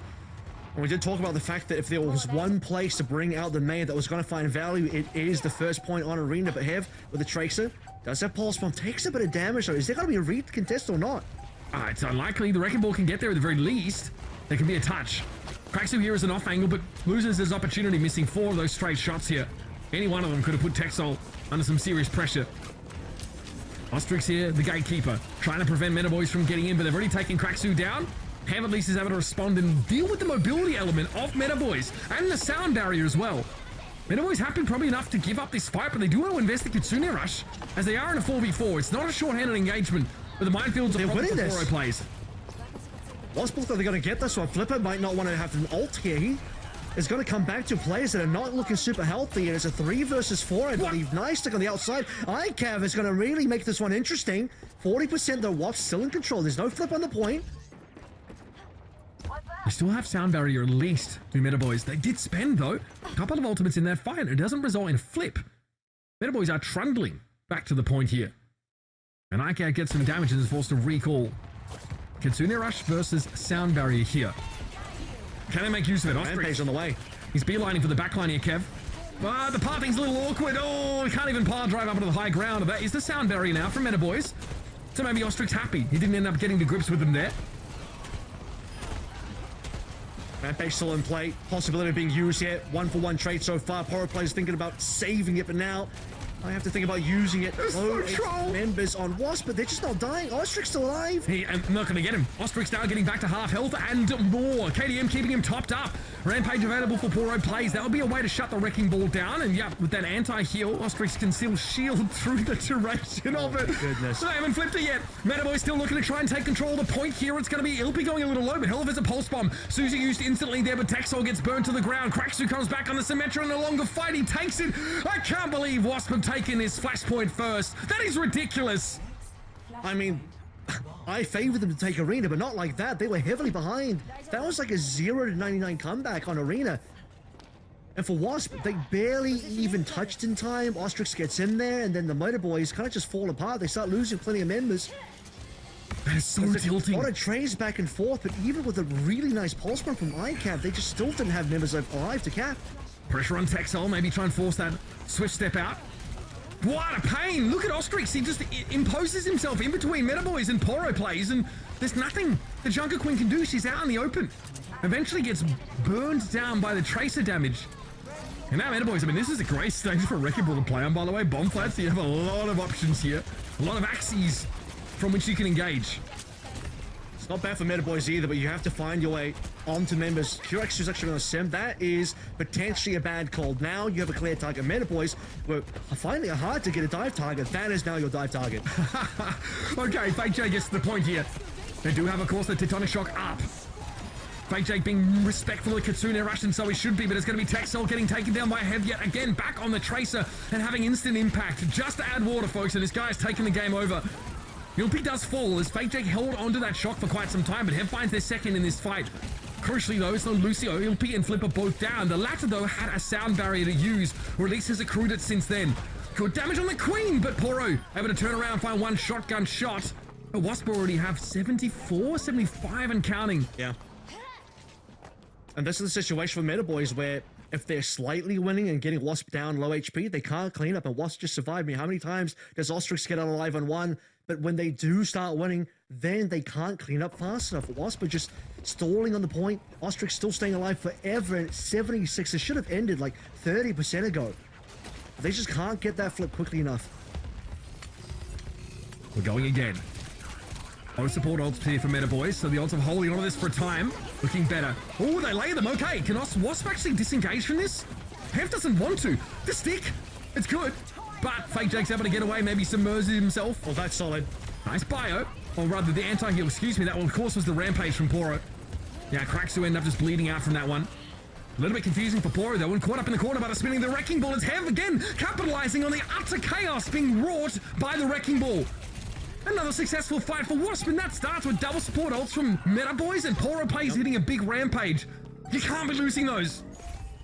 And we did talk about the fact that if there was one place to bring out the main that was going to find value, it is the first point on Arena. But Hev, with the Tracer, does that pulse bomb, takes a bit of damage, though. Is there going to be a read contest or not? It's unlikely. The Wrecking Ball can get there at the very least. There can be a touch. Kraxu here is an off angle, but loses his opportunity, missing 4 of those straight shots here. Any one of them could have put Texol under some serious pressure. Ostrix here, the gatekeeper, trying to prevent Metaboiz from getting in, but they've already taken Kraxu down. Ham at least is able to respond and deal with the mobility element of Metaboiz and the sound barrier as well. Metaboiz have been probably enough to give up this fight, but they do want to invest the Kitsune Rush as they are in a 4v4. It's not a short-handed engagement, but the minefields are winning this. Foro plays. Wasp looks like they're going to get this one. Flipper might not want to have an ult here. He is going to come back to players that are not looking super healthy, and it's a 3 versus 4, I believe. Nice stick on the outside. ICAV is going to really make this one interesting. 40% though, Wasp still in control. There's no flip on the point. They still have sound barrier at least to Metaboiz. They did spend, though, a couple of ultimates in that fight. It doesn't result in flip. Metaboiz are trundling back to the point here. And ICAV gets some damage and is forced to recall. Kitsune Rush versus sound barrier here. Can they make use of it? Ostrix on the way. He's beelining for the backline here, Kev. The parting's a little awkward. Oh, he can't even power drive up to the high ground. That is the sound barrier now from Metaboiz. So maybe Ostrix happy. He didn't end up getting to grips with them there. Rampage still in play. Possibility of being used here. 1-for-1 trade so far. Power players thinking about saving it, but now I have to think about using it. Low members on Wasp, but they're just not dying. Ostrix still alive. I'm not going to get him. Ostrix now getting back to half health and more. KDM keeping him topped up. Rampage available for Poro plays. That would be a way to shut the Wrecking Ball down. And yeah, with that anti-heal, Ostrix can still shield through the duration of it. Goodness. They haven't flipped it yet. Metaboiz still looking to try and take control of the point here. It's going to be Ilpy going a little low, but hell of it's a pulse bomb. Susie used instantly there, but Texol gets burned to the ground. Kraxu comes back on the Symmetra and no longer fight. He takes it. I can't believe Wasp have taken his flashpoint first. That is ridiculous. I mean, I favored them to take Arena, but not like that. They were heavily behind. That was like a 0-99 comeback on Arena. And for Wasp, they barely even touched in time. Ostrix gets in there, and then the Metaboiz kind of just fall apart. They start losing plenty of members. That is so tilting. A lot of trades back and forth, but even with a really nice pulse run from ICAV, they just still didn't have members alive to cap. Pressure on Texel, maybe try and force that swift step out. What a pain! Look at Ostrix. He just imposes himself in between Metaboiz and Poro plays, and there's nothing the Junker Queen can do. She's out in the open. Eventually gets burned down by the Tracer damage. And now Metaboiz, I mean, this is a great stage for Wrecking Ball to play on, by the way. Bomb flats, you have a lot of options here. A lot of axes from which you can engage. It's not bad for Metaboiz either, but you have to find your way onto members. QX is actually on a sim. That is potentially a bad call. Now you have a clear target. Metaboiz were finding it hard to get a dive target. That is now your dive target. Okay, Fake J gets to the point here. They do have, of course, the Tectonic Shock up. Fake Jake being respectful of Kitsune Rush, and so he should be, but it's going to be Texel getting taken down by Hev yet again, back on the Tracer and having instant impact just to add water, folks, and this guy's taking the game over. Ilpi does fall as Fake Jake held onto that shock for quite some time, but Hev finds their second in this fight. Crucially, though, it's not Lucio. Ilpi and Flip are both down. The latter, though, had a sound barrier to use, or at least has accrued it since then. Good damage on the Queen, but Poro able to turn around, find one shotgun shot. The Wasp already have 74, 75 and counting. Yeah. And this is the situation for Metaboiz where if they're slightly winning and getting Wasp down low HP, they can't clean up, and Wasp just survived me. How many times does Ostrix get out alive on one? But when they do start winning, then they can't clean up fast enough. Wasp are just stalling on the point. Ostrix still staying alive forever at 76. It should have ended like 30% ago. They just can't get that flip quickly enough. We're going again. No support ults here for Metaboiz, so the odds of holding on to this for a time looking better. Oh, they lay them. Okay, can Wasp actually disengage from this? Hev doesn't want to. The stick, it's good, but Fake Jake's able to get away, maybe submerge himself. Oh, that's solid. Nice bio, or rather the anti-heal, excuse me. That one, of course, was the Rampage from Poro. Yeah, Cracks who end up just bleeding out from that one. A little bit confusing for Poro, though, and caught up in the corner by the spinning the Wrecking Ball. It's Hev again, capitalizing on the utter chaos being wrought by the Wrecking Ball. Another successful fight for Wasp, and that starts with double support ults from Metaboiz, and Poro plays hitting a big Rampage. You can't be losing those.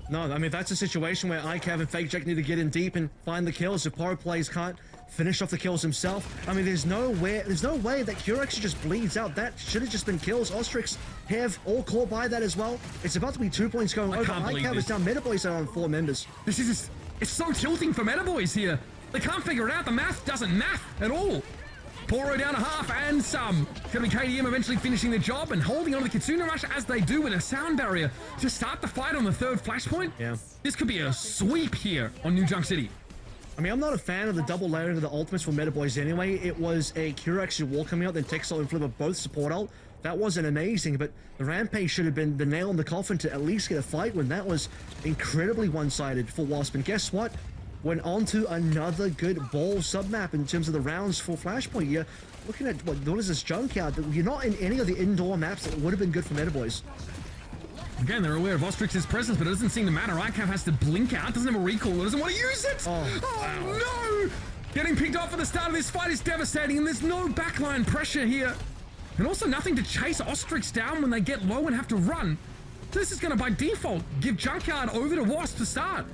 No, I mean, that's a situation where ICAV and Fake Jack need to get in deep and find the kills. If Poro plays can't finish off the kills himself, I mean, there's no way that Curex just bleeds out. That should have just been kills. Ostrix, Hev, all caught by that as well. It's about to be 2 points going over. ICAV is down. Metaboiz are on 4 members. It's so tilting for Metaboiz here. They can't figure it out. The math doesn't math at all. Poro down a half and some. Gonna be KDM eventually finishing the job and holding on to the Kitsune Rush as they do with a sound barrier to start the fight on the third flashpoint. Yeah. This could be a sweep here on New Junk City. I mean, I'm not a fan of the double layering of the ultimates for Metaboiz anyway. It was a Curex wall coming out, then Texel and Flipper both support ult. That wasn't amazing, but the Rampage should have been the nail in the coffin to at least get a fight when that was incredibly one-sided for Wasp. And guess what? Went on to another good ball submap in terms of the rounds for Flashpoint. You're looking at, what is this junkyard? You're not in any of the indoor maps that would have been good for Metaboiz. Again, they're aware of Ostrix's presence, but it doesn't seem to matter. ICAV has to blink out, doesn't have a recall, doesn't want to use it! Oh, no! Getting picked off at the start of this fight is devastating, and there's no backline pressure here. And also nothing to chase Ostrix down when they get low and have to run. This is going to, by default, give Junkyard over to Wasp to start.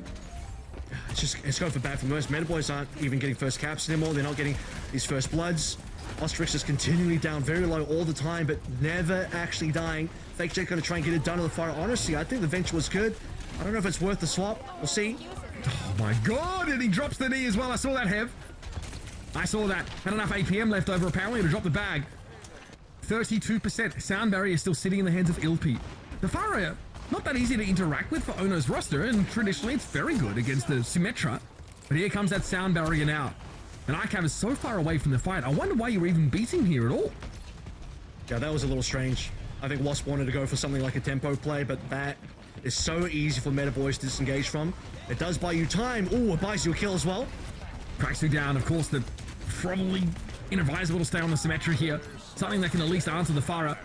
It's going for bad for most. Metaboiz aren't even getting first caps anymore. They're not getting these first bloods. Ostrix is continually down very low all the time, but never actually dying. Fake Jake going to try and get it done to the fire. Honestly, I think the venture was good. I don't know if it's worth the swap. We'll see. Oh my god, and he drops the knee as well. I saw that, Hev. I saw that. Had enough APM left over apparently to drop the bag. 32%. Sound barrier still sitting in the hands of Ilpi. The Faria, not that easy to interact with for Ono's roster, and traditionally it's very good against the Symmetra. But here comes that sound barrier now. And ICAV is so far away from the fight. I wonder why you're even beating here at all. Yeah, that was a little strange. I think Wasp wanted to go for something like a tempo play, but that is so easy for Metaboiz to disengage from. It does buy you time. Ooh, it buys you a kill as well. Cracks you down. Of course, the probably inadvisable to stay on the Symmetra here. Something that can at least answer the Farah.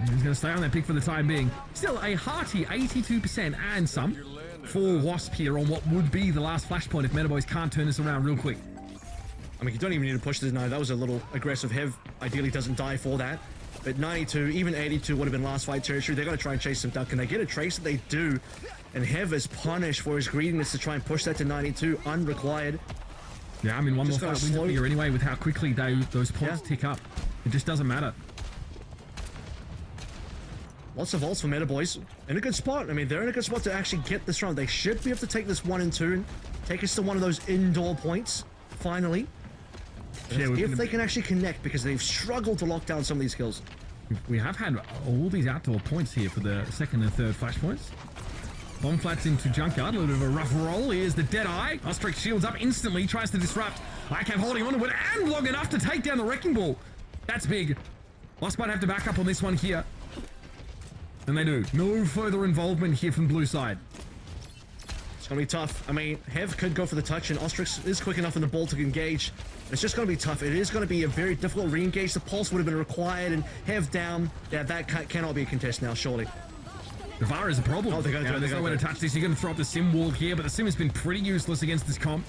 He's going to stay on that pick for the time being. Still a hearty 82% and some for Wasp here on what would be the last flashpoint if Metaboiz can't turn this around real quick. I mean, you don't even need to push this now. That was a little aggressive. Hev ideally doesn't die for that. But 92, even 82 would have been last fight territory. They're going to try and chase him down. Can they get a trace? That they do. And Hev is punished for his greediness to try and push that to 92 unrequired. Yeah, I mean, one more fight wins it here anyway with how quickly those points tick up. It just doesn't matter. Lots of ults for Metaboiz. In a good spot. I mean, they're in a good spot to actually get this round. They should be able to take this 1 and 2 and take us to one of those indoor points, finally. Yeah, if they can actually connect, because they've struggled to lock down some of these kills. We have had all these outdoor points here for the second and third flash points. Bomb flats into Junkyard, a little bit of a rough roll. Here's the Deadeye. Ostrix shields up instantly, tries to disrupt. ICAV holding on to it, and long enough to take down the Wrecking Ball. That's big. Wasp might have to back up on this one here. And they do. No further involvement here from blue side. It's going to be tough. I mean, Hev could go for the touch, and Ostrix is quick enough in the ball to engage. It's just going to be tough. It is going to be a very difficult re-engage. The pulse would have been required, and Hev down. Yeah, that cannot be a contest now, surely. The VAR is a problem. Oh, there's no way to touch this. You're going to throw up the sim wall here, but the sim has been pretty useless against this comp.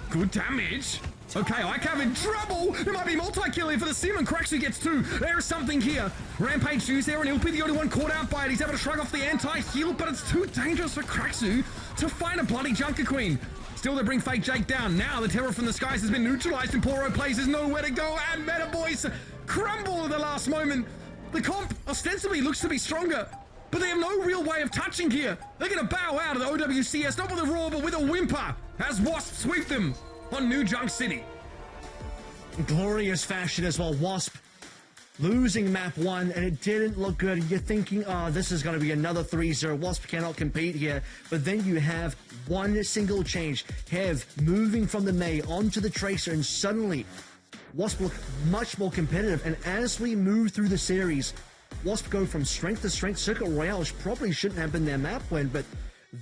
Good damage. Okay, ICAV in trouble. There might be multi-kill here for the sim, and Kraxu gets 2. There's something here. Rampage Shoes there, and he'll be the only one caught out by it. He's able to shrug off the anti-heal, but it's too dangerous for Kraxu to find a bloody Junker Queen. Still, they bring Fake Jake down. Now the terror from the skies has been neutralized, and Poro plays there's nowhere to go, and Metaboiz crumble at the last moment. The comp ostensibly looks to be stronger, but they have no real way of touching here. They're going to bow out of the OWCS, not with a roar, but with a whimper, as Wasp sweep them on New Junk City. Glorious fashion as well. Wasp losing map 1, and it didn't look good. You're thinking, oh, this is going to be another 3-0. Wasp cannot compete here. But then you have one single change. Hev moving from the Mei onto the Tracer, and suddenly Wasp look much more competitive. And as we move through the series, Wasp go from strength to strength. Circuit Royale, which probably shouldn't have been their map win, but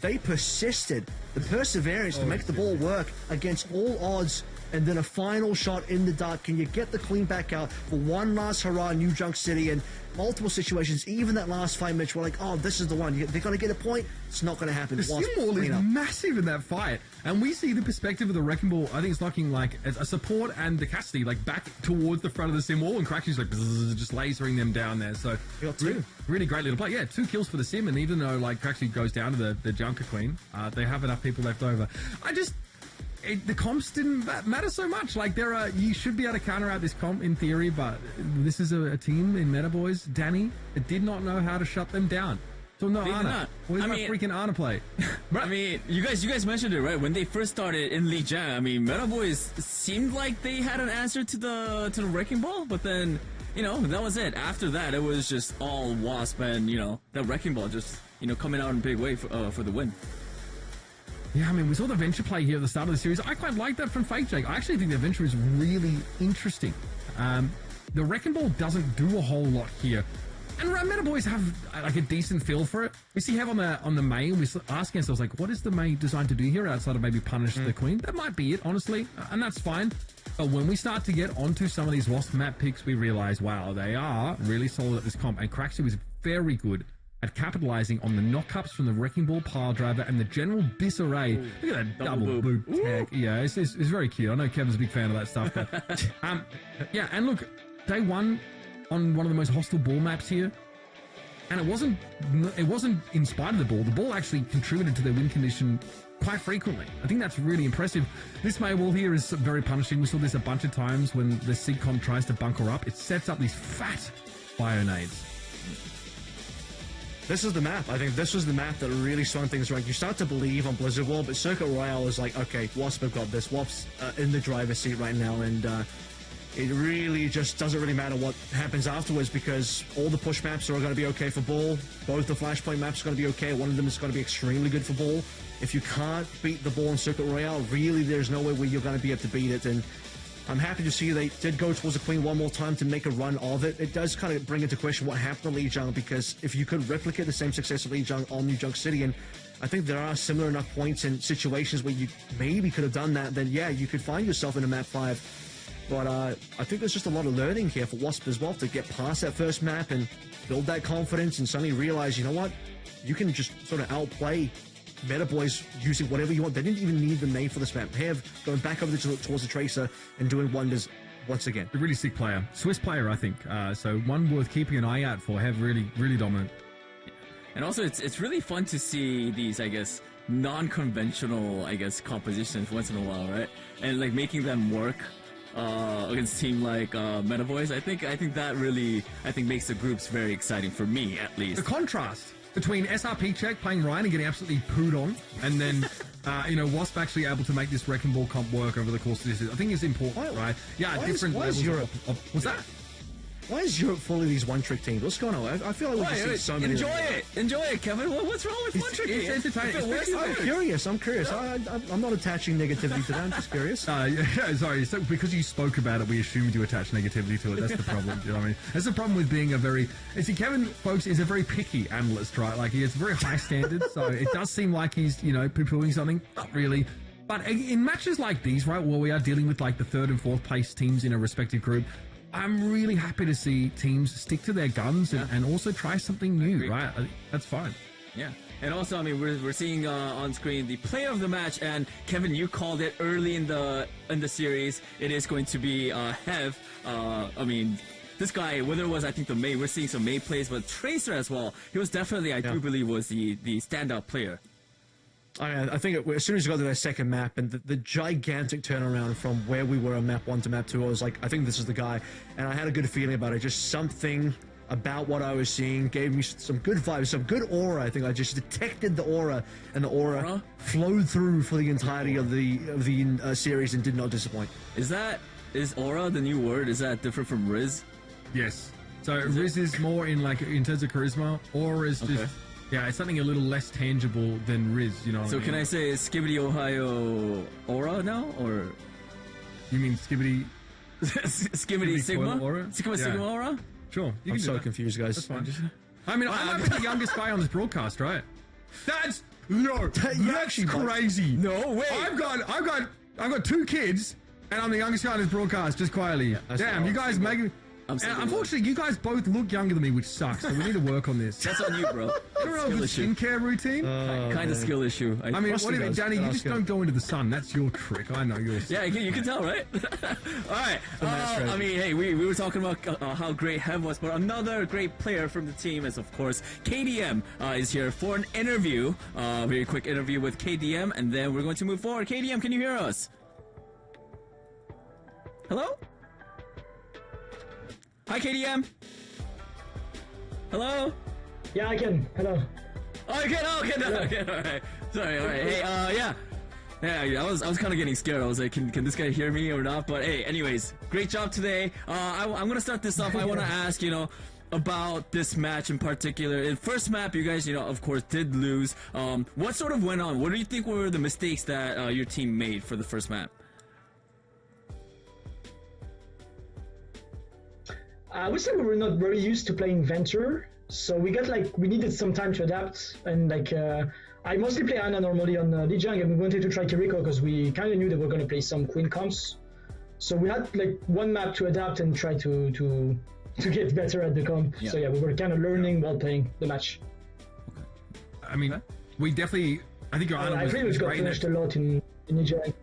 they persisted. The perseverance to make the ball work against all odds, and then a final shot in the dark. Can you get the queen back out for one last hurrah, New Junk City? And multiple situations, even that last 5 minutes, we're like, oh, this is the one. They're going to get a point. It's not going to happen. The sim wall is massive in that fight. And we see the perspective of the Wrecking Ball. I think it's looking like a support and the Cassidy, like back towards the front of the sim wall, and Kraxu's like bzzz, just lasering them down there. So really great little play. Yeah, 2 kills for the sim, and even though like Kraxu goes down to the Junker Queen, they have enough people left over. The comps didn't matter so much. Like you should be able to counter out this comp in theory, but this is a team in Metaboiz, Danny, that did not know how to shut them down. So no, Ana. Where's my freaking Ana play? I mean, you guys mentioned it, right? When they first started in Lijiang, I mean, Metaboiz seemed like they had an answer to the Wrecking Ball, but then, you know, that was it. After that, it was just all Wasp, and, you know, that Wrecking Ball just, you know, coming out in a big way for the win. Yeah, I mean, we saw the Venture play here at the start of the series. I quite like that from Fake Jake. I actually think the Venture is really interesting. The Wrecking Ball doesn't do a whole lot here. And Metaboiz have like a decent feel for it. We see Hev on the Mei, and we're asking ourselves, like, what is the Mei designed to do here outside of maybe punish the Queen? That might be it, honestly, and that's fine. But when we start to get onto some of these Wasp map picks, we realize, wow, they are really solid at this comp. And Kraxu is very good at capitalizing on the knock-ups from the Wrecking Ball pile driver and the general disarray. Look at that double boot tag. Yeah, it's very cute. I know Kevin's a big fan of that stuff. But, yeah, and look, they won on one of the most hostile ball maps here. And it wasn't in spite of the ball. The ball actually contributed to their win condition quite frequently. I think that's really impressive. This Mei wall here is very punishing. We saw this a bunch of times when the SIGCOM tries to bunker up. It sets up these fat bio-nades. This is the map. I think this was the map that really swung things around. You start to believe on Blizzard World, but Circuit Royale is like, okay, Wasp have got this. Wasp's in the driver's seat right now, and it really just doesn't really matter what happens afterwards, because all the push maps are going to be okay for ball. Both the Flashpoint maps are going to be okay. One of them is going to be extremely good for ball. If you can't beat the ball in Circuit Royale, really there's no way where you're going to be able to beat it. And I'm happy to see they did go towards the Queen one more time to make a run of it. It does kind of bring into question what happened to Lijiang, because if you could replicate the same success of Lijiang on New Junk City, and I think there are similar enough points and situations where you maybe could have done that, then yeah, you could find yourself in a map 5. But I think there's just a lot of learning here for Wasp as well to get past that first map and build that confidence and suddenly realize, you know what, you can just sort of outplay Metaboiz using whatever you want. They didn't even need the Mei for this map. Hev going back over towards the Tracer and doing wonders once again. A really sick player. Swiss player, I think. So one worth keeping an eye out for. Hev really, really dominant. And also, it's really fun to see these, I guess, non-conventional, I guess, compositions once in a while, right? And like making them work against a team like Metaboiz. I think that really makes the groups very exciting for me, at least. The contrast between SRP Check playing Ryan and getting absolutely pooed on, and then Wasp actually able to make this Wrecking Ball comp work over the course of this, I think is important, right? Yeah, different levels. What's that? Why is Europe full of these one-trick teams? What's going on? I feel like we've just seen so many. Enjoy it, Kevin. What's wrong with one-trick? It's entertaining. I'm curious. I'm not attaching negativity to that. I'm just curious. Sorry. So because you spoke about it, we assumed you attached negativity to it. That's the problem. You know what I mean? That's the problem with being a very. See, Kevin, folks, is a very picky analyst, right? Like he has very high standards. So it does seem like he's poo-pooing something. Not really. But in matches like these, right, where we are dealing with like the third and fourth place teams in a respective group, I'm really happy to see teams stick to their guns and also try something new, right? That's fine. Yeah. And also, I mean, we're seeing on screen the player of the match, and Kevin, you called it early in the series. It is going to be Hev. I mean, this guy, whether it was, I think, the Mei, we're seeing some Mei plays, but Tracer as well. He was definitely, I do believe, was the standout player. I think as soon as you got to that second map and the gigantic turnaround from where we were on map 1 to map 2, I was like, I think this is the guy. And I had a good feeling about it. Just something about what I was seeing gave me some good vibes, some good aura. I think I just detected the aura, and the aura flowed through for the entirety of the series and did not disappoint. Is aura the new word? Is that different from Riz? Yes. So Riz is more in terms of charisma. Aura is just... Yeah, it's something a little less tangible than Riz, you know what I mean? Can I say Skibidi Ohio Aura now, or... You mean Skibidi... Skibidi Sigma? Aura? Sigma Aura? Sure. I'm so confused, guys. That's fine. I mean, I might be the youngest guy on this broadcast, right? That's crazy. No, wait. I've got 2 kids, and I'm the youngest guy on this broadcast, just quietly. Damn, you guys make... Unfortunately, you guys both look younger than me, which sucks. So we need to work on this. That's on you, bro. I don't know if it's skincare routine. Kind of skill issue. I mean, what do you mean, Danny? You just don't go into the sun. That's your trick. I know yours. Yeah, you can tell, right? All right. I mean, hey, we were talking about how great Hev was, but another great player from the team is, of course, KDM is here for an interview. Very quick interview with KDM, and then we're going to move forward. KDM, can you hear us? Hello? Hi, KDM. Hello? Yeah, I can. Hello. Oh, you can? Oh, okay, no, okay, all right. Sorry, all right. Hey, yeah. Yeah, I was kind of getting scared. I was like, can this guy hear me or not? But hey, anyways, great job today. I'm going to start this off. I want to ask, about this match in particular. In first map, you guys, of course, did lose. What sort of went on? What do you think were the mistakes that your team made for the first map? I would say we were not very used to playing Venture, so we needed some time to adapt, and I mostly play Ana normally on Lijiang, and we wanted to try Kiriko because we kind of knew they were going to play some Queen comps, so we had one map to adapt and try to get better at the comp. Yeah. So yeah, we were kind of learning while playing the match. Okay. I mean, we definitely, I think your Ana was pretty much got finished a lot in Lijiang.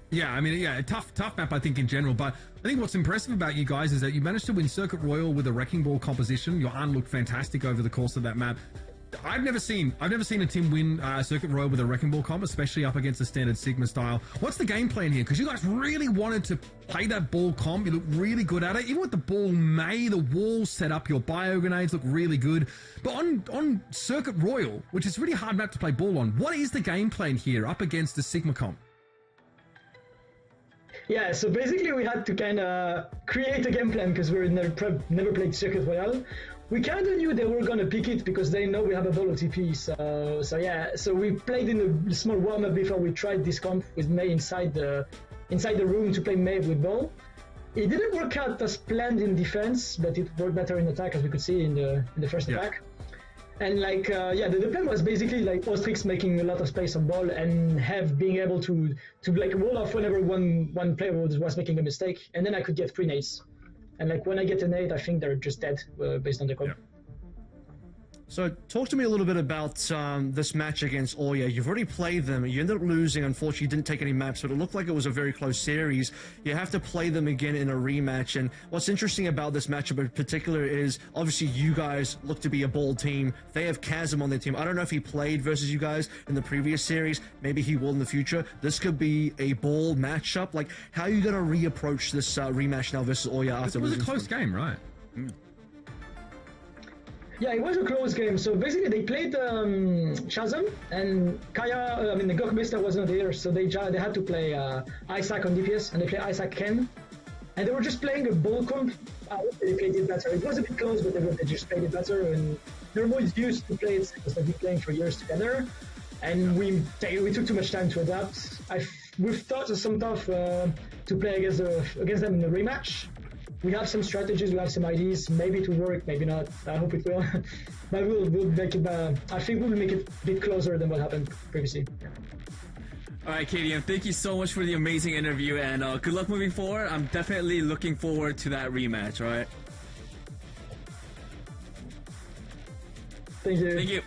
Yeah, I mean, a tough map, I think, in general. But I think what's impressive about you guys is that you managed to win Circuit Royal with a Wrecking Ball composition. Your Arn looked fantastic over the course of that map. I've never seen a team win Circuit Royal with a Wrecking Ball comp, especially up against the standard Sigma style. What's the game plan here? Because you guys really wanted to play that ball comp. You look really good at it. Even with the ball May, the wall set up, your bio grenades look really good. But on Circuit Royal, which is a really hard map to play ball on, what is the game plan here up against the Sigma comp? Yeah, so basically we had to kind of create a game plan because we never played Circuit Royale. We kind of knew they were going to pick it because they know we have a ball OTP. So we played in a small warm-up before we tried this comp with Mei inside the room to play Mei with ball. It didn't work out as planned in defense, but it worked better in attack, as we could see in the first attack. And the plan was basically Ostrix making a lot of space on ball and have being able to wall off whenever one player was making a mistake, and then I could get 3 nades. And when I get a nade, I think they're just dead based on the code. So talk to me a little bit about this match against Ouya. You've already played them. You ended up losing. Unfortunately, you didn't take any maps, but it looked like it was a very close series. You have to play them again in a rematch. And what's interesting about this matchup in particular is obviously you guys look to be a bold team. They have Chasm on their team. I don't know if he played versus you guys in the previous series. Maybe he will in the future. This could be a bold matchup. Like, how are you going to reapproach this rematch now versus Ouya after It was a losing close game, right? Yeah, it was a close game. So basically, they played Shazam and Kaya. The Gokmeister was not there, so they had to play Isaac on DPS, and they played Isaac Ken, and they were just playing a ball comp. They played it better. It was a bit close, but they just played it better. And Metaboiz used to play it because they've been playing for years together, and we took too much time to adapt. We've thought of some stuff to play against them in the rematch. We have some strategies, we have some ideas. Maybe it will work, maybe not. I hope it will. But we'll make it. I think we'll make it a bit closer than what happened previously. All right, KDM, thank you so much for the amazing interview, and good luck moving forward. I'm definitely looking forward to that rematch. All right. Thank you. Thank you.